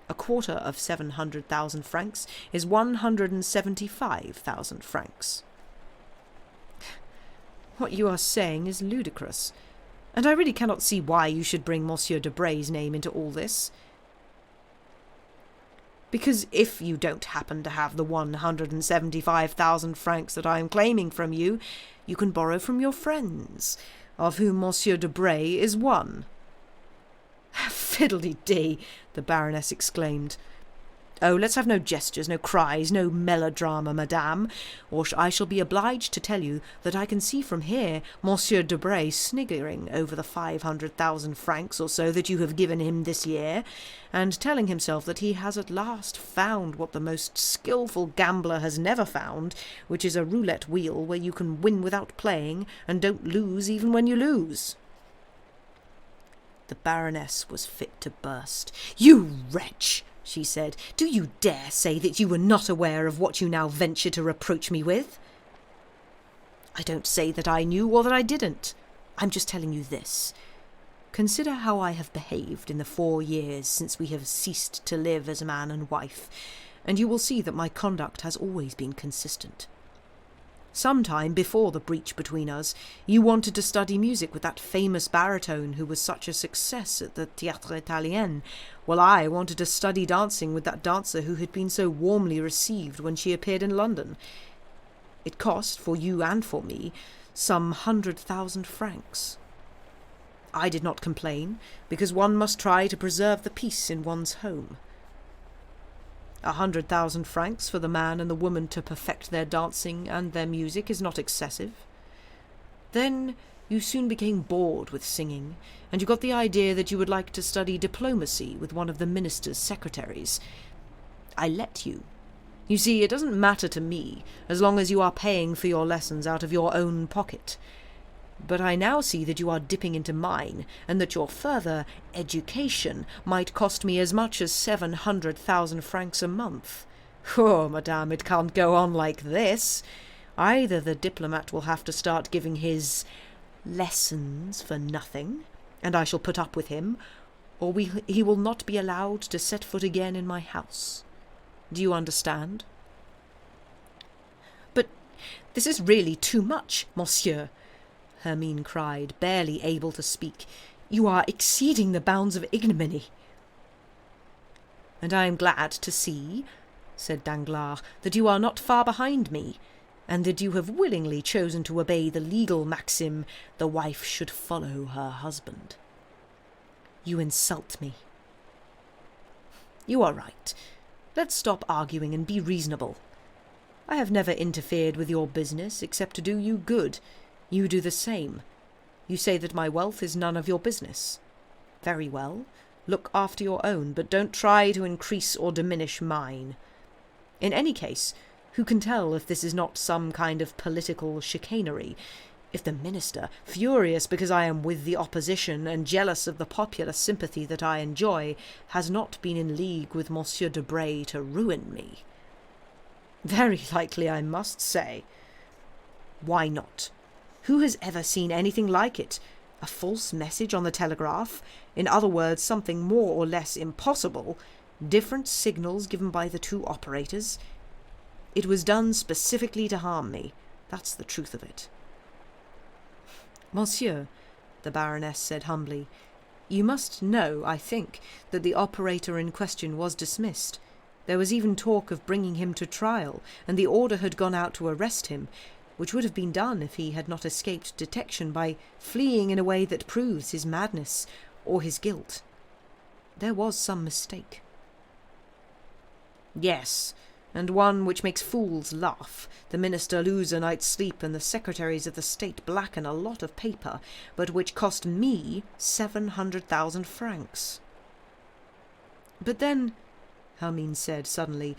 A quarter of 700,000 francs is 175,000 francs. What you are saying is ludicrous, and I really cannot see why you should bring Monsieur Debray's name into all this. Because if you don't happen to have the 175,000 francs that I am claiming from you, you can borrow from your friends, of whom Monsieur Debray is one." "Fiddle-de-dee," the Baroness exclaimed. Oh, let's have no gestures, no cries, no melodrama, madame, or I shall be obliged to tell you that I can see from here Monsieur Debray sniggering over the 500,000 francs or so that you have given him this year, and telling himself that he has at last found what the most skilful gambler has never found, which is a roulette wheel where you can win without playing and don't lose even when you lose. The Baroness was fit to burst. "You wretch!" she said. "Do you dare say that you were not aware of what you now venture to reproach me with?" "I don't say that I knew or that I didn't. I'm just telling you this. Consider how I have behaved in the 4 years since we have ceased to live as man and wife, and you will see that my conduct has always been consistent. Some time before the breach between us, you wanted to study music with that famous baritone who was such a success at the Théâtre Italien, while I wanted to study dancing with that dancer who had been so warmly received when she appeared in London. It cost, for you and for me, some 100,000 francs. I did not complain, because one must try to preserve the peace in one's home. 100,000 francs for the man and the woman to perfect their dancing and their music is not excessive. Then you soon became bored with singing, and you got the idea that you would like to study diplomacy with one of the minister's secretaries. I let you. You see, it doesn't matter to me, as long as you are paying for your lessons out of your own pocket. But I now see that you are dipping into mine, and that your further education might cost me as much as 700,000 francs a month. Oh, madame, it can't go on like this. Either the diplomat will have to start giving his lessons for nothing, and I shall put up with him, or he will not be allowed to set foot again in my house. Do you understand?" "But this is really too much, monsieur," Hermine cried, barely able to speak. "You are exceeding the bounds of ignominy." "And I am glad to see," said Danglars, "that you are not far behind me, and that you have willingly chosen to obey the legal maxim, the wife should follow her husband. You insult me." "You are right. Let's stop arguing and be reasonable. I have never interfered with your business except to do you good. You do the same. You say that my wealth is none of your business. Very well. Look after your own, but don't try to increase or diminish mine. In any case, who can tell if this is not some kind of political chicanery? If the minister, furious because I am with the opposition and jealous of the popular sympathy that I enjoy, has not been in league with Monsieur Debray to ruin me?" "Very likely, I must say." "Why not? Who has ever seen anything like it? A false message on the telegraph? In other words, something more or less impossible. Different signals given by the two operators. It was done specifically to harm me. That's the truth of it." "Monsieur," the Baroness said humbly, "you must know, I think, that the operator in question was dismissed. There was even talk of bringing him to trial, and the order had gone out to arrest him, which would have been done if he had not escaped detection by fleeing in a way that proves his madness or his guilt. There was some mistake." "Yes, and one which makes fools laugh. The minister lose a night's sleep, and the secretaries of the state blacken a lot of paper, but which cost me 700,000 francs. "But then," Hermine said suddenly,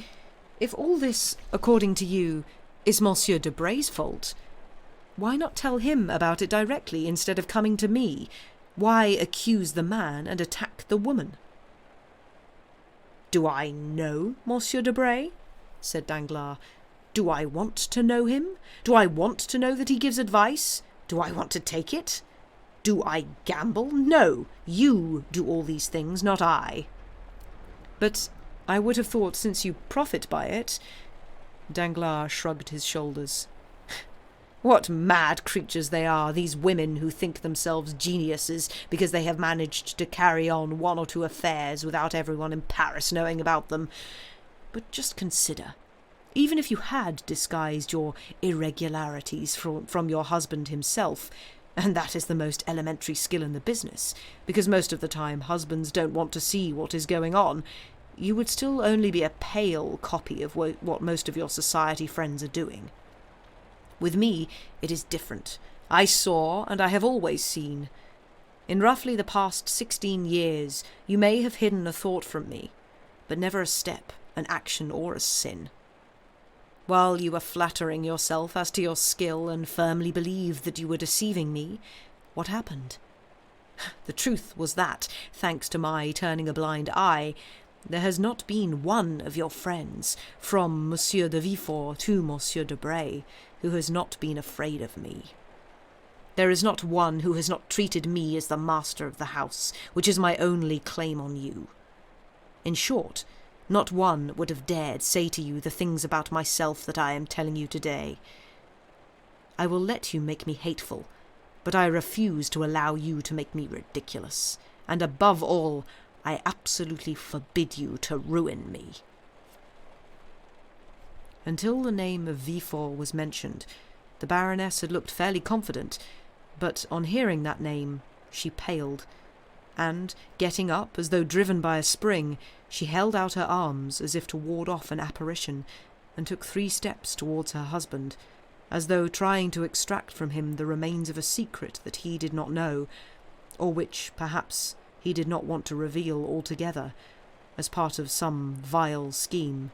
"if all this, according to you, is Monsieur Debray's fault, why not tell him about it directly instead of coming to me? Why accuse the man and attack the woman?" "Do I know Monsieur Debray?" said Danglars. "Do I want to know him? Do I want to know that he gives advice? Do I want to take it? Do I gamble? No, you do all these things, not I." "But I would have thought, since you profit by it—" Danglars shrugged his shoulders. "What mad creatures they are, these women who think themselves geniuses because they have managed to carry on 1 or 2 affairs without everyone in Paris knowing about them. But just consider, even if you had disguised your irregularities from your husband himself, and that is the most elementary skill in the business, because most of the time husbands don't want to see what is going on, you would still only be a pale copy of what most of your society friends are doing. With me, it is different. I saw, and I have always seen. In roughly the past 16 years, you may have hidden a thought from me, but never a step, an action, or a sin. While you were flattering yourself as to your skill and firmly believed that you were deceiving me, what happened? The truth was that, thanks to my turning a blind eye, there has not been one of your friends, from Monsieur de Villefort to Monsieur de Bray, who has not been afraid of me. There is not one who has not treated me as the master of the house, which is my only claim on you. In short, not one would have dared say to you the things about myself that I am telling you today. I will let you make me hateful, but I refuse to allow you to make me ridiculous, and above all, I absolutely forbid you to ruin me." Until the name of Villefort was mentioned, the Baroness had looked fairly confident, but on hearing that name, she paled, and, getting up as though driven by a spring, she held out her arms as if to ward off an apparition, and took 3 steps towards her husband, as though trying to extract from him the remains of a secret that he did not know, or which, perhaps, he did not want to reveal altogether, as part of some vile scheme.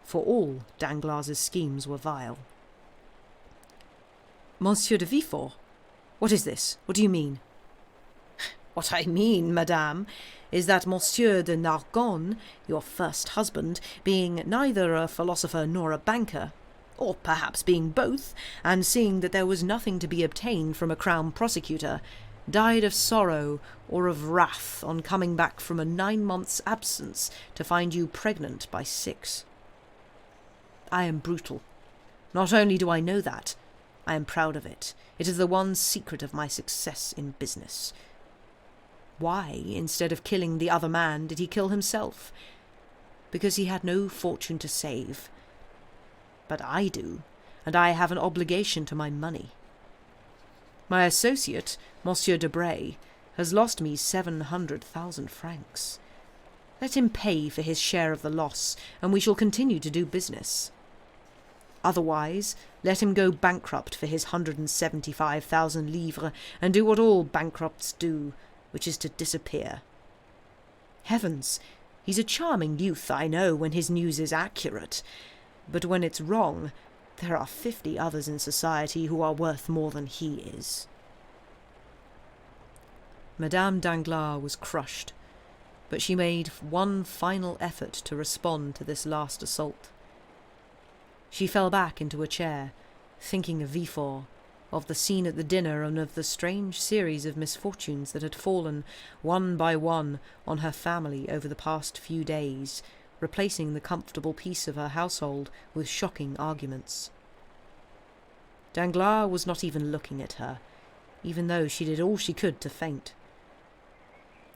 For all Danglars' schemes were vile. "Monsieur de Villefort? What is this? What do you mean?" "What I mean, madame, is that Monsieur de Nargonne, your first husband, being neither a philosopher nor a banker, or perhaps being both, and seeing that there was nothing to be obtained from a crown prosecutor, died of sorrow or of wrath on coming back from a 9 months' absence to find you pregnant by 6. I am brutal. Not only do I know that, I am proud of it. It is the one secret of my success in business. Why, instead of killing the other man, did he kill himself? Because he had no fortune to save. But I do, and I have an obligation to my money. My associate, Monsieur de Bray, has lost me 700,000 francs. Let him pay for his share of the loss, and we shall continue to do business. Otherwise, let him go bankrupt for his 175,000 livres, and do what all bankrupts do, which is to disappear. Heavens, he's a charming youth, I know, when his news is accurate, but when it's wrong, there are 50 others in society who are worth more than he is." Madame Danglars was crushed, but she made one final effort to respond to this last assault. She fell back into a chair, thinking of Villefort, of the scene at the dinner, and of the strange series of misfortunes that had fallen, one by one, on her family over the past few days, replacing the comfortable peace of her household with shocking arguments. Danglars was not even looking at her, even though she did all she could to faint.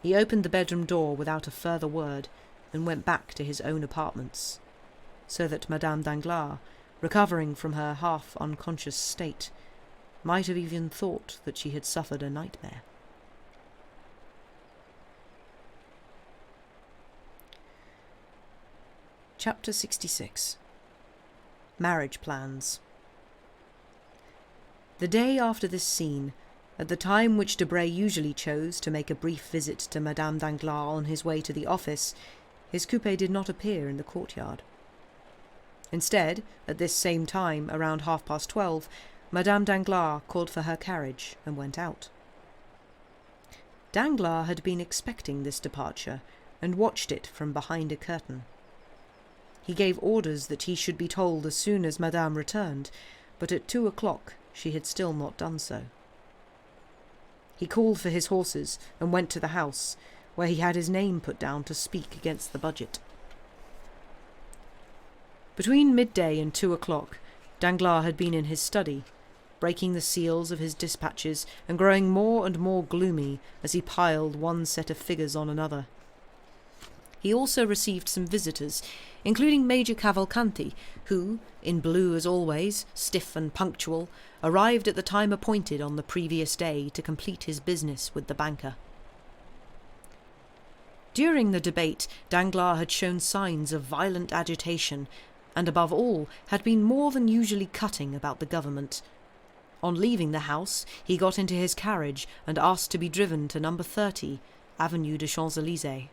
He opened the bedroom door without a further word, and went back to his own apartments, so that Madame Danglars, recovering from her half-unconscious state, might have even thought that she had suffered a nightmare. Chapter 66. Marriage Plans. The day after this scene, at the time which Debray usually chose to make a brief visit to Madame Danglars on his way to the office, his coupe did not appear in the courtyard. Instead, at this same time, around 12:30, Madame Danglars called for her carriage and went out. Danglars had been expecting this departure, and watched it from behind a curtain. He gave orders that he should be told as soon as Madame returned, but at 2:00 she had still not done so. He called for his horses and went to the house, where he had his name put down to speak against the budget. Between midday and 2:00, Danglars had been in his study, breaking the seals of his dispatches and growing more and more gloomy as he piled one set of figures on another. He also received some visitors, including Major Cavalcanti, who, in blue as always, stiff and punctual, arrived at the time appointed on the previous day to complete his business with the banker. During the debate, Danglars had shown signs of violent agitation, and above all had been more than usually cutting about the government. On leaving the house, he got into his carriage and asked to be driven to number 30, Avenue des Champs-Élysées.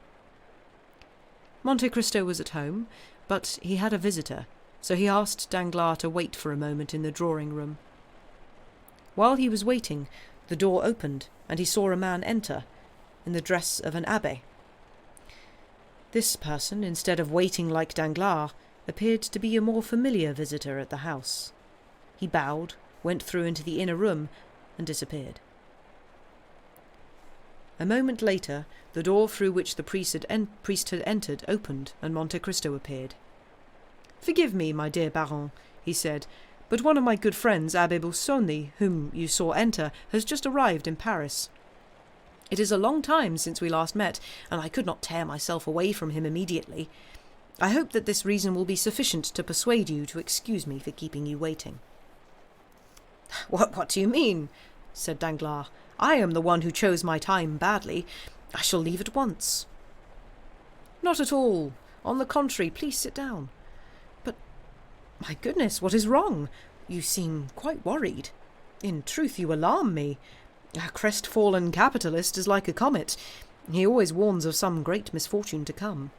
Monte Cristo was at home, but he had a visitor, so he asked Danglars to wait for a moment in the drawing-room. While he was waiting, the door opened, and he saw a man enter, in the dress of an abbé. This person, instead of waiting like Danglars, appeared to be a more familiar visitor at the house. He bowed, went through into the inner room, and disappeared. A moment later, the door through which the priest had entered opened, and Monte Cristo appeared. "Forgive me, my dear Baron," he said, "but one of my good friends, Abbé Busoni, whom you saw enter, has just arrived in Paris. It is a long time since we last met, and I could not tear myself away from him immediately. I hope that this reason will be sufficient to persuade you to excuse me for keeping you waiting." What do you mean?" said Danglars. "I am the one who chose my time badly. I shall leave at once." "Not at all. On the contrary, please sit down. But, my goodness, what is wrong? You seem quite worried. In truth, you alarm me. A crestfallen capitalist is like a comet. He always warns of some great misfortune to come."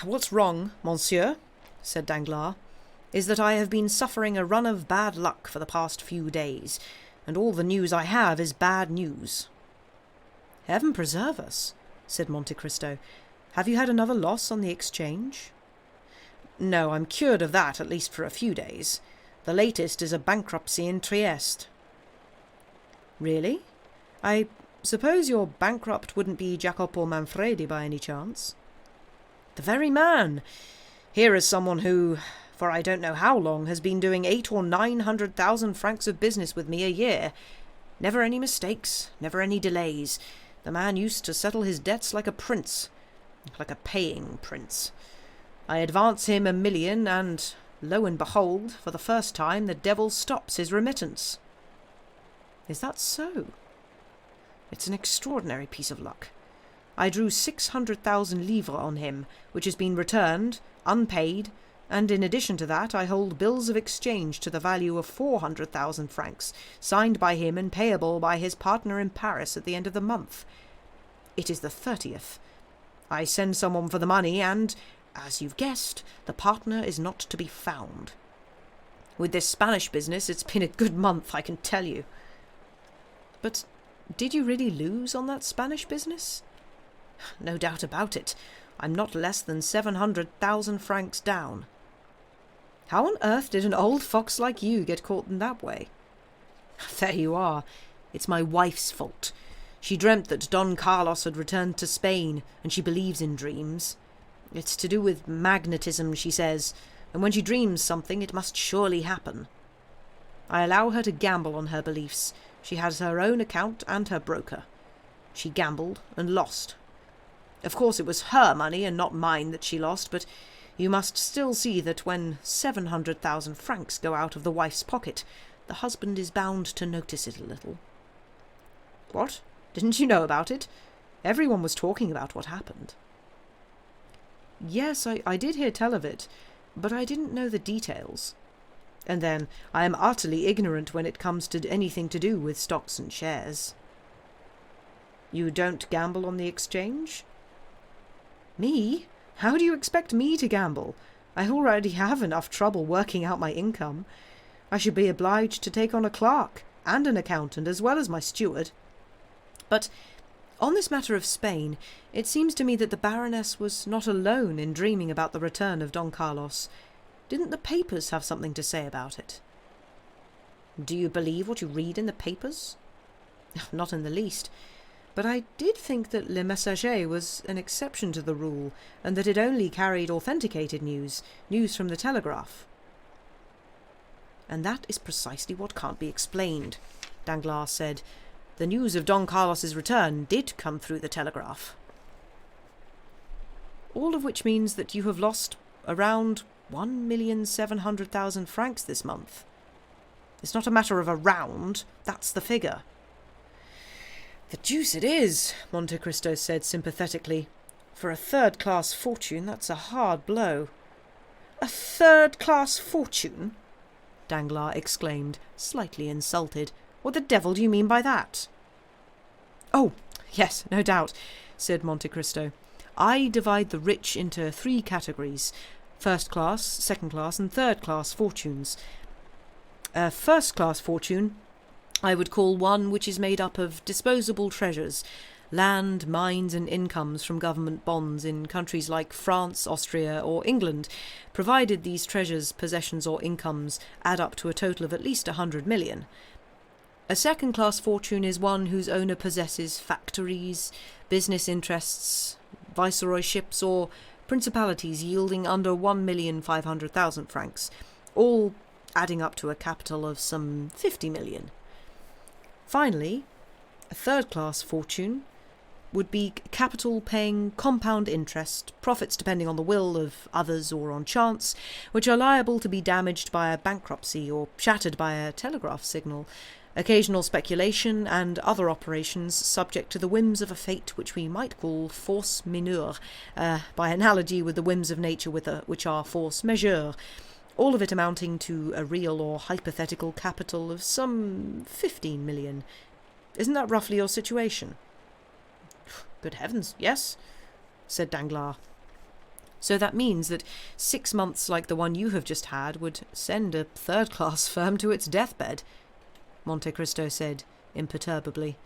"What's wrong, monsieur," said Danglars, "is that I have been suffering a run of bad luck for the past few days, and all the news I have is bad news." "Heaven preserve us," said Monte Cristo. "Have you had another loss on the exchange?" "No, I'm cured of that, at least for a few days. The latest is a bankruptcy in Trieste." "Really? I suppose your bankrupt wouldn't be Jacopo Manfredi by any chance?" "The very man. Here is someone who, for I don't know how long, has been doing 800,000 or 900,000 francs of business with me a year. Never any mistakes, never any delays. The man used to settle his debts like a prince, like a paying prince. I advance him 1,000,000, and, lo and behold, for the first time the devil stops his remittance." "Is that so?" "It's an extraordinary piece of luck. I drew 600,000 livres on him, which has been returned, unpaid, and in addition to that I hold bills of exchange to the value of 400,000 francs, signed by him and payable by his partner in Paris at the end of the month. It is the 30th. I send someone for the money, and, as you've guessed, the partner is not to be found. With this Spanish business, it's been a good month, I can tell you." "But did you really lose on that Spanish business?" "No doubt about it. I'm not less than 700,000 francs down." "How on earth did an old fox like you get caught in that way?" "There you are. It's my wife's fault. She dreamt that Don Carlos had returned to Spain, and she believes in dreams. It's to do with magnetism, she says, and when she dreams something, it must surely happen. I allow her to gamble on her beliefs. She has her own account and her broker. She gambled and lost. Of course it was her money and not mine that she lost, but you must still see that when 700,000 francs go out of the wife's pocket, the husband is bound to notice it a little." "What? Didn't you know about it? Everyone was talking about what happened." "Yes, I did hear tell of it, but I didn't know the details. And then, I am utterly ignorant when it comes to anything to do with stocks and shares." "You don't gamble on the exchange?" "Me? How do you expect me to gamble? I already have enough trouble working out my income. I should be obliged to take on a clerk and an accountant as well as my steward. But on this matter of Spain, it seems to me that the Baroness was not alone in dreaming about the return of Don Carlos. Didn't the papers have something to say about it?" "Do you believe what you read in the papers?" "Not in the least. But I did think that Le Messager was an exception to the rule, and that it only carried authenticated news from the telegraph." "And that is precisely what can't be explained," Danglars said. "The news of Don Carlos's return did come through the telegraph." "All of which means that you have lost around 1,700,000 francs this month." "It's not a matter of around, that's the figure." "The deuce it is," Monte Cristo said sympathetically. "For a third-class fortune, that's a hard blow." "A third-class fortune?" Danglars exclaimed, slightly insulted. "What the devil do you mean by that?" "Oh, yes, no doubt," said Monte Cristo. "I divide the rich into 3 categories: first-class, second-class, and third-class fortunes. A first-class fortune I would call one which is made up of disposable treasures, land, mines, and incomes from government bonds in countries like France, Austria, or England, provided these treasures, possessions, or incomes add up to a total of at least 100 million. A second-class fortune is one whose owner possesses factories, business interests, viceroyships, or principalities yielding under 1,500,000 francs, all adding up to a capital of some 50 million. Finally, a third-class fortune would be capital paying compound interest, profits depending on the will of others or on chance, which are liable to be damaged by a bankruptcy or shattered by a telegraph signal, occasional speculation, and other operations subject to the whims of a fate which we might call force majeure, by analogy with the whims of nature which are force majeure, all of it amounting to a real or hypothetical capital of some 15 million. Isn't that roughly your situation?" "Good heavens, yes," said Danglars. "So that means that 6 months like the one you have just had would send a third-class firm to its deathbed," Monte Cristo said imperturbably.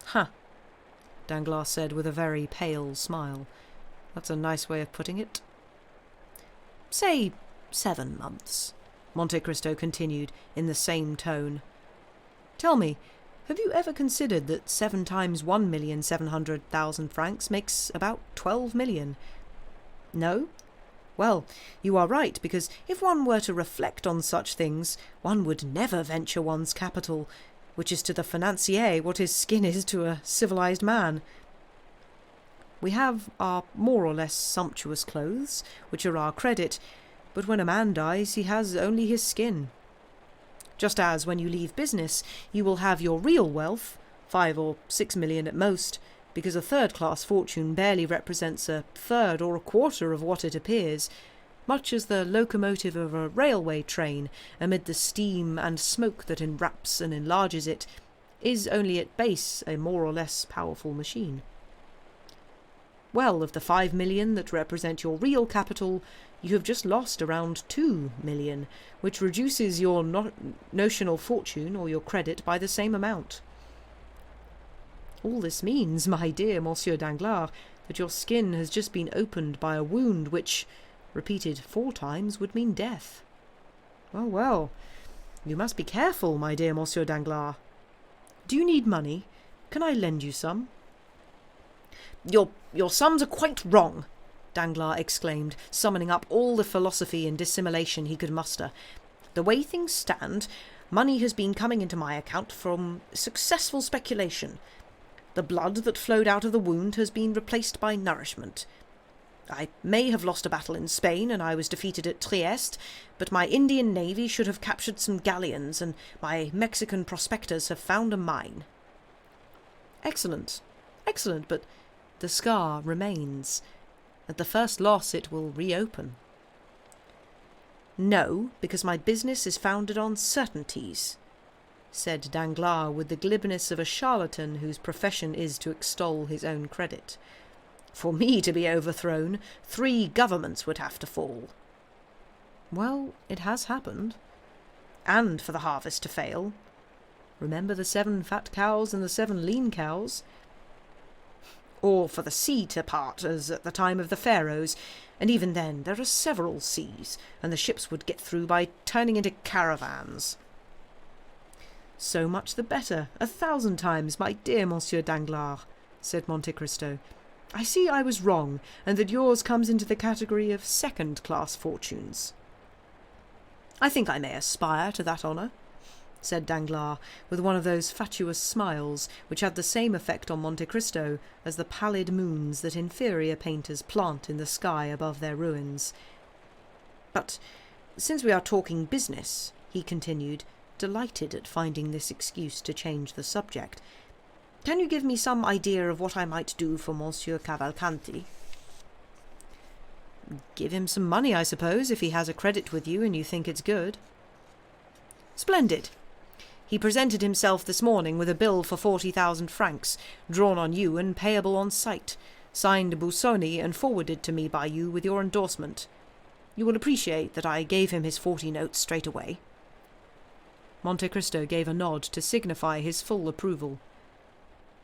"Huh," Danglars said with a very pale smile. "That's a nice way of putting it." "Say 7 months," Monte Cristo continued in the same tone. "Tell me, have you ever considered that 7 times 1,700,000 francs makes about 12 million? No? Well, you are right, because if one were to reflect on such things, one would never venture one's capital, which is to the financier what his skin is to a civilized man. We have our more or less sumptuous clothes, which are our credit, but when a man dies he has only his skin. Just as when you leave business you will have your real wealth, 5 or 6 million at most, because a third-class fortune barely represents a third or a quarter of what it appears, much as the locomotive of a railway train, amid the steam and smoke that enwraps and enlarges it, is only at base a more or less powerful machine. Well, of the 5 million that represent your real capital, you have just lost around 2 million, which reduces your notional fortune or your credit by the same amount. All this means, my dear Monsieur Danglars, that your skin has just been opened by a wound which, repeated 4 times, would mean death. Well, well, you must be careful, my dear Monsieur Danglars. Do you need money? Can I lend you some?" Your sums are quite wrong," Danglars exclaimed, summoning up all the philosophy and dissimulation he could muster. "The way things stand, money has been coming into my account from successful speculation. The blood that flowed out of the wound has been replaced by nourishment. I may have lost a battle in Spain, and I was defeated at Trieste, but my Indian navy should have captured some galleons, and my Mexican prospectors have found a mine." "Excellent, excellent, but the scar remains. At the first loss it will reopen." "No, because my business is founded on certainties," said Danglars with the glibness of a charlatan whose profession is to extol his own credit. "For me to be overthrown, 3 governments would have to fall." "Well, it has happened." "And for the harvest to fail. Remember the 7 fat cows and the 7 lean cows. Or for the sea to part, as at the time of the Pharaohs, and even then there are several seas, and the ships would get through by turning into caravans." "So much the better, 1,000 times, my dear Monsieur Danglars," said Monte Cristo. "I see I was wrong, and that yours comes into the category of second-class fortunes." "I think I may aspire to that honour," said Danglars, with one of those fatuous smiles which had the same effect on Monte Cristo as the pallid moons that inferior painters plant in the sky above their ruins. "But since we are talking business," he continued, delighted at finding this excuse to change the subject, Can you give me some idea of what I might do for Monsieur Cavalcanti? Give him some money, I suppose, if he has a credit with you and you think it's good. Splendid. He presented himself this morning with a bill for 40,000 francs, drawn on you and payable on sight, signed Busoni and forwarded to me by you with your endorsement. You will appreciate that I gave him his 40 notes straight away. Monte Cristo gave a nod to signify his full approval.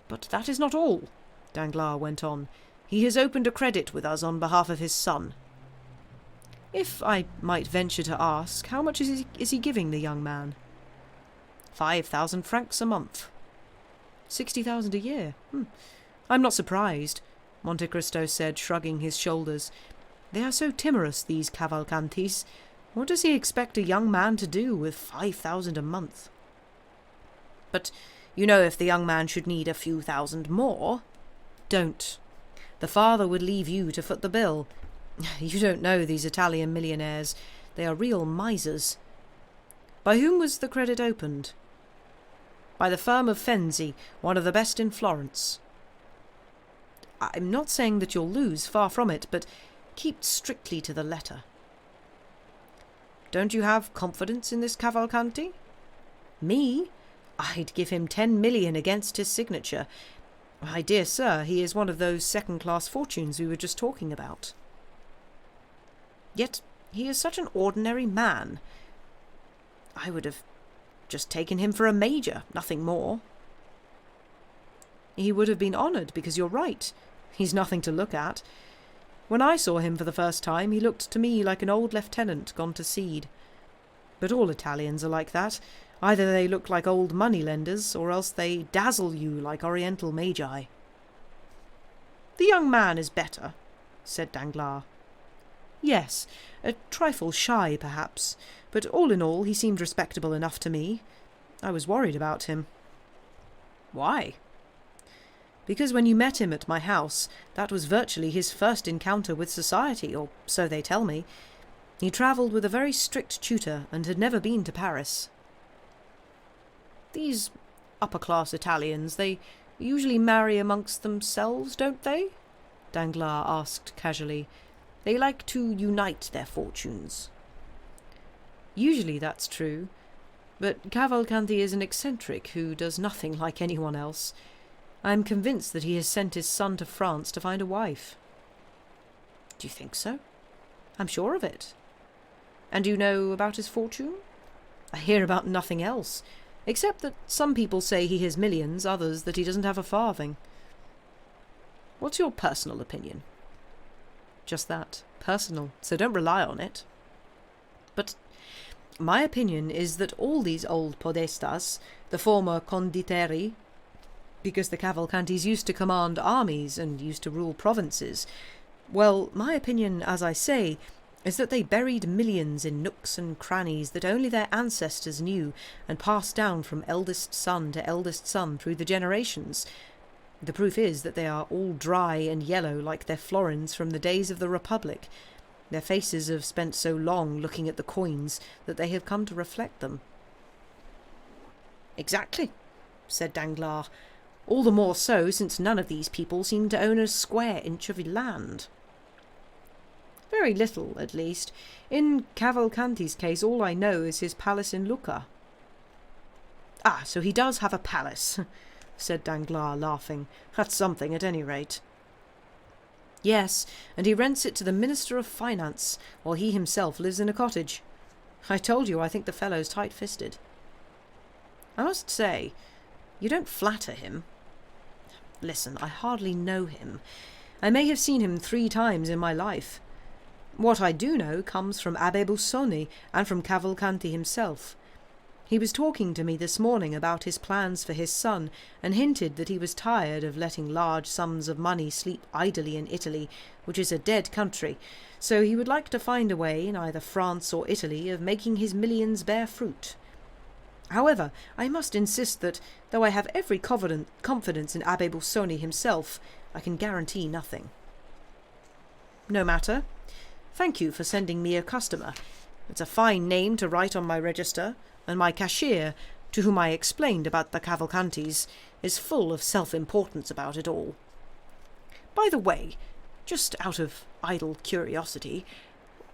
But that is not all, Danglars went on. He has opened a credit with us on behalf of his son. If I might venture to ask, how much is he giving the young man? 5,000 francs a month. 60,000 a year. I'm not surprised, Monte Cristo said, shrugging his shoulders. They are so timorous, these Cavalcantis. What does he expect a young man to do with 5,000 a month? But, you know, if the young man should need a few thousand more... Don't. The father would leave you to foot the bill. You don't know these Italian millionaires. They are real misers. By whom was the credit opened? By the firm of Fenzi, one of the best in Florence. I'm not saying that you'll lose, far from it, but keep strictly to the letter. Don't you have confidence in this Cavalcanti? Me? I'd give him 10 million against his signature. My dear sir, he is one of those second-class fortunes we were just talking about. Yet he is such an ordinary man. I would have just taken him for a major, nothing more. He would have been honoured, because you're right. He's nothing to look at. When I saw him for the first time, he looked to me like an old lieutenant gone to seed. But all Italians are like that. Either they look like old money-lenders, or else they dazzle you like oriental magi. The young man is better, said Danglars. Yes, a trifle shy, perhaps, but all in all he seemed respectable enough to me. I was worried about him. Why? Because when you met him at my house, that was virtually his first encounter with society, or so they tell me. He travelled with a very strict tutor and had never been to Paris. These upper-class Italians, they usually marry amongst themselves, don't they? Danglars asked casually. They like to unite their fortunes. Usually that's true, but Cavalcanti is an eccentric who does nothing like anyone else. I am convinced that he has sent his son to France to find a wife. Do you think so? I'm sure of it. And you know about his fortune? I hear about nothing else, except that some people say he has millions, others that he doesn't have a farthing. What's your personal opinion? Just that, personal, so don't rely on it. But my opinion is that all these old podestas, the former condottieri, because the Cavalcantis used to command armies and used to rule provinces, well, my opinion, as I say, is that they buried millions in nooks and crannies that only their ancestors knew and passed down from eldest son to eldest son through the generations. The proof is that they are all dry and yellow like their florins from the days of the Republic. Their faces have spent so long looking at the coins that they have come to reflect them. Exactly, said Danglars. All the more so since none of these people seem to own a square inch of land. Very little, at least. In Cavalcanti's case, all I know is his palace in Lucca. Ah, so he does have a palace, said Danglars, laughing. That's something, at any rate. Yes, and he rents it to the Minister of Finance, while he himself lives in a cottage. I told you I think the fellow's tight-fisted. I must say, you don't flatter him. Listen, I hardly know him. I may have seen him 3 times in my life. What I do know comes from Abbe Busoni and from Cavalcanti himself. He was talking to me this morning about his plans for his son, and hinted that he was tired of letting large sums of money sleep idly in Italy, which is a dead country, so he would like to find a way, in either France or Italy, of making his millions bear fruit. However, I must insist that, though I have every confidence in Abbe Busoni himself, I can guarantee nothing. No matter. Thank you for sending me a customer. It's a fine name to write on my register, and my cashier, to whom I explained about the Cavalcantis, is full of self-importance about it all. By the way, just out of idle curiosity,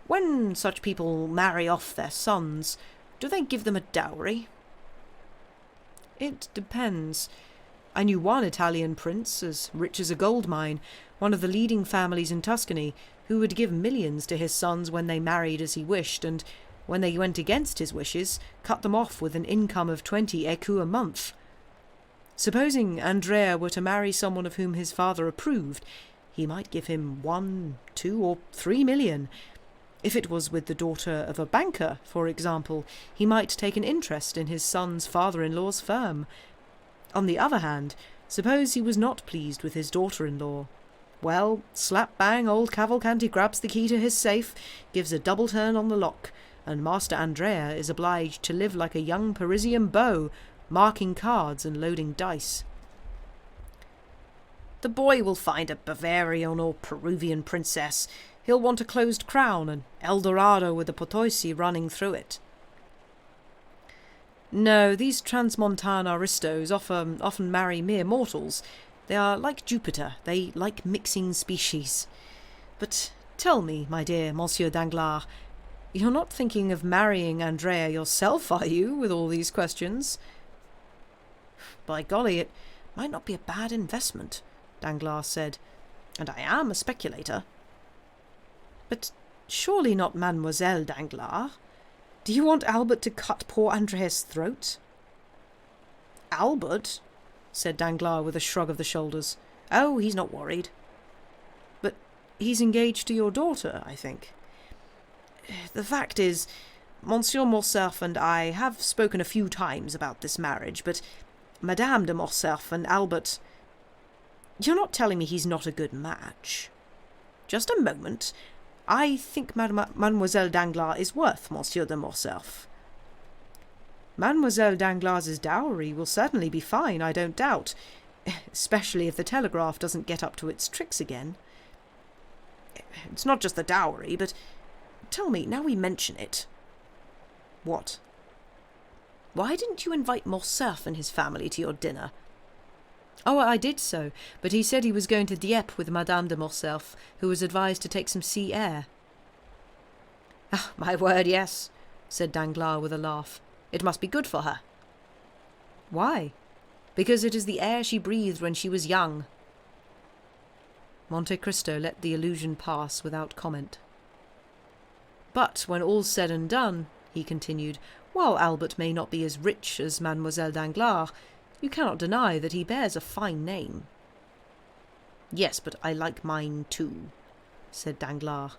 when such people marry off their sons, do they give them a dowry? It depends. I knew one Italian prince, as rich as a gold mine, one of the leading families in Tuscany, who would give millions to his sons when they married as he wished, and when they went against his wishes, cut them off with an income of 20 écus a month. Supposing Andrea were to marry someone of whom his father approved, he might give him 1, 2, or 3 million. If it was with the daughter of a banker, for example, he might take an interest in his son's father-in-law's firm. On the other hand, suppose he was not pleased with his daughter-in-law. Well, slap-bang, old Cavalcanti grabs the key to his safe, gives a double turn on the lock, and Master Andrea is obliged to live like a young Parisian beau, marking cards and loading dice. The boy will find a Bavarian or Peruvian princess. He'll want a closed crown, an Eldorado with a Potosi running through it. No, these transmontane aristos often marry mere mortals. They are like Jupiter, they like mixing species. But tell me, my dear Monsieur Danglars, you're not thinking of marrying Andrea yourself, are you, with all these questions? By golly, it might not be a bad investment, Danglars said, and I am a speculator. But surely not Mademoiselle Danglars. Do you want Albert to cut poor Andrea's throat? Albert? Said Danglars with a shrug of the shoulders. Oh, he's not worried. But he's engaged to your daughter, I think. The fact is, Monsieur Morcerf and I have spoken a few times about this marriage, but Madame de Morcerf and Albert... You're not telling me he's not a good match? Just a moment. I think Mademoiselle Danglars is worth Monsieur de Morcerf. Mademoiselle Danglars' dowry will certainly be fine, I don't doubt, especially if the telegraph doesn't get up to its tricks again. It's not just the dowry, but tell me, now we mention it. What? Why didn't you invite Morcerf and his family to your dinner? Oh, I did so, but he said he was going to Dieppe with Madame de Morcerf, who was advised to take some sea air. Ah, my word, yes, said Danglars with a laugh. It must be good for her. Why? Because it is the air she breathed when she was young. Monte Cristo let the allusion pass without comment. But when all's said and done, he continued, while Albert may not be as rich as Mademoiselle Danglars, you cannot deny that he bears a fine name. Yes, but I like mine too, said Danglars.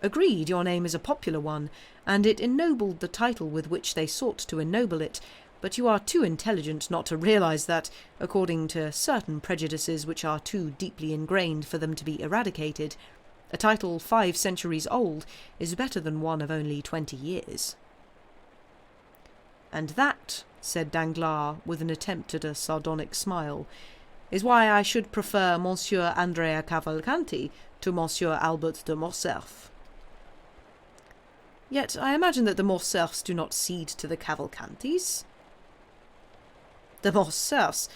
Agreed, your name is a popular one, and it ennobled the title with which they sought to ennoble it, but you are too intelligent not to realize that, according to certain prejudices which are too deeply ingrained for them to be eradicated, a title 5 centuries old is better than one of only 20 years. And that, said Danglars, with an attempt at a sardonic smile, is why I should prefer Monsieur Andrea Cavalcanti to Monsieur Albert de Morcerf. Yet I imagine that the Morcerfs do not cede to the Cavalcantis. The Morcerfs?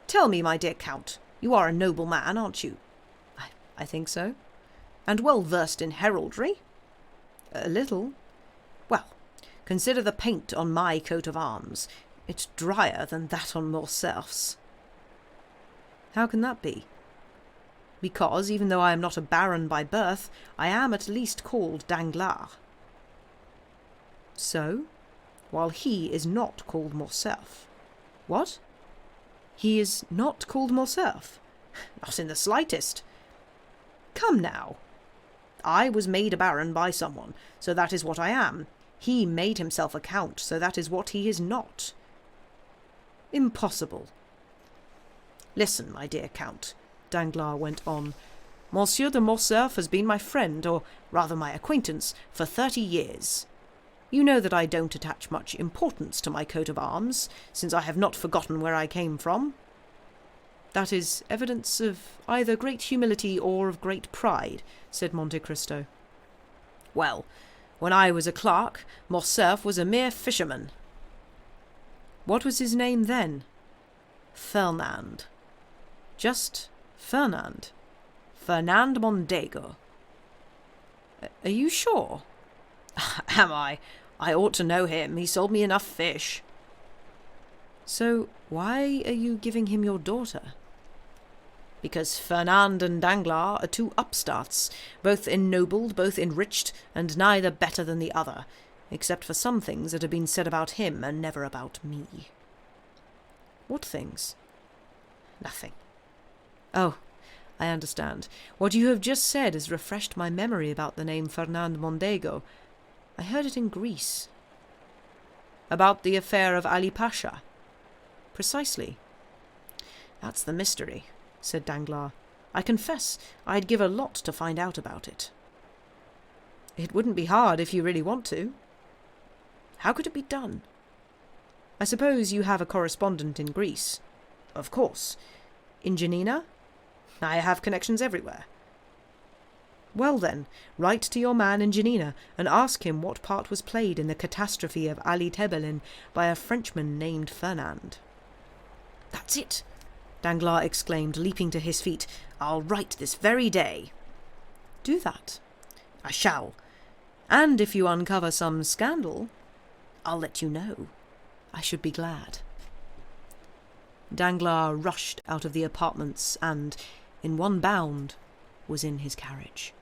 Tell me, my dear Count, you are a noble man, aren't you? I think so. And well versed in heraldry? A little. Well, consider the paint on my coat of arms. It's drier than that on Morcerf's. How can that be? Because, even though I am not a baron by birth, I am at least called Danglars. So, while he is not called Morcerf. What? He is not called Morcerf? Not in the slightest. Come now. I was made a baron by someone, so that is what I am. He made himself a count, so that is what he is not. Impossible. Listen, my dear Count, Danglars went on. Monsieur de Morcerf has been my friend, or rather my acquaintance, for 30 years. You know that I don't attach much importance to my coat of arms, since I have not forgotten where I came from. That is evidence of either great humility or of great pride, said Monte Cristo. Well, when I was a clerk, Morcerf was a mere fisherman. What was his name then? Fernand. Just Fernand. Fernand Mondego. Are you sure? Am I? I ought to know him. He sold me enough fish. So why are you giving him your daughter? Because Fernand and Danglars are two upstarts, both ennobled, both enriched, and neither better than the other, except for some things that have been said about him and never about me. What things? Nothing. Oh, I understand. What you have just said has refreshed my memory about the name Fernand Mondego. I heard it in Greece. About the affair of Ali Pasha? Precisely. That's the mystery, said Danglars. I confess I'd give a lot to find out about it. It wouldn't be hard if you really want to. How could it be done? I suppose you have a correspondent in Greece. Of course. In Janina? I have connections everywhere. Well then, write to your man in Janina and ask him what part was played in the catastrophe of Ali Tebelin by a Frenchman named Fernand. That's it, Danglars exclaimed, leaping to his feet. I'll write this very day. Do that. I shall. And if you uncover some scandal, I'll let you know. I should be glad. Danglars rushed out of the apartments and, in one bound, was in his carriage.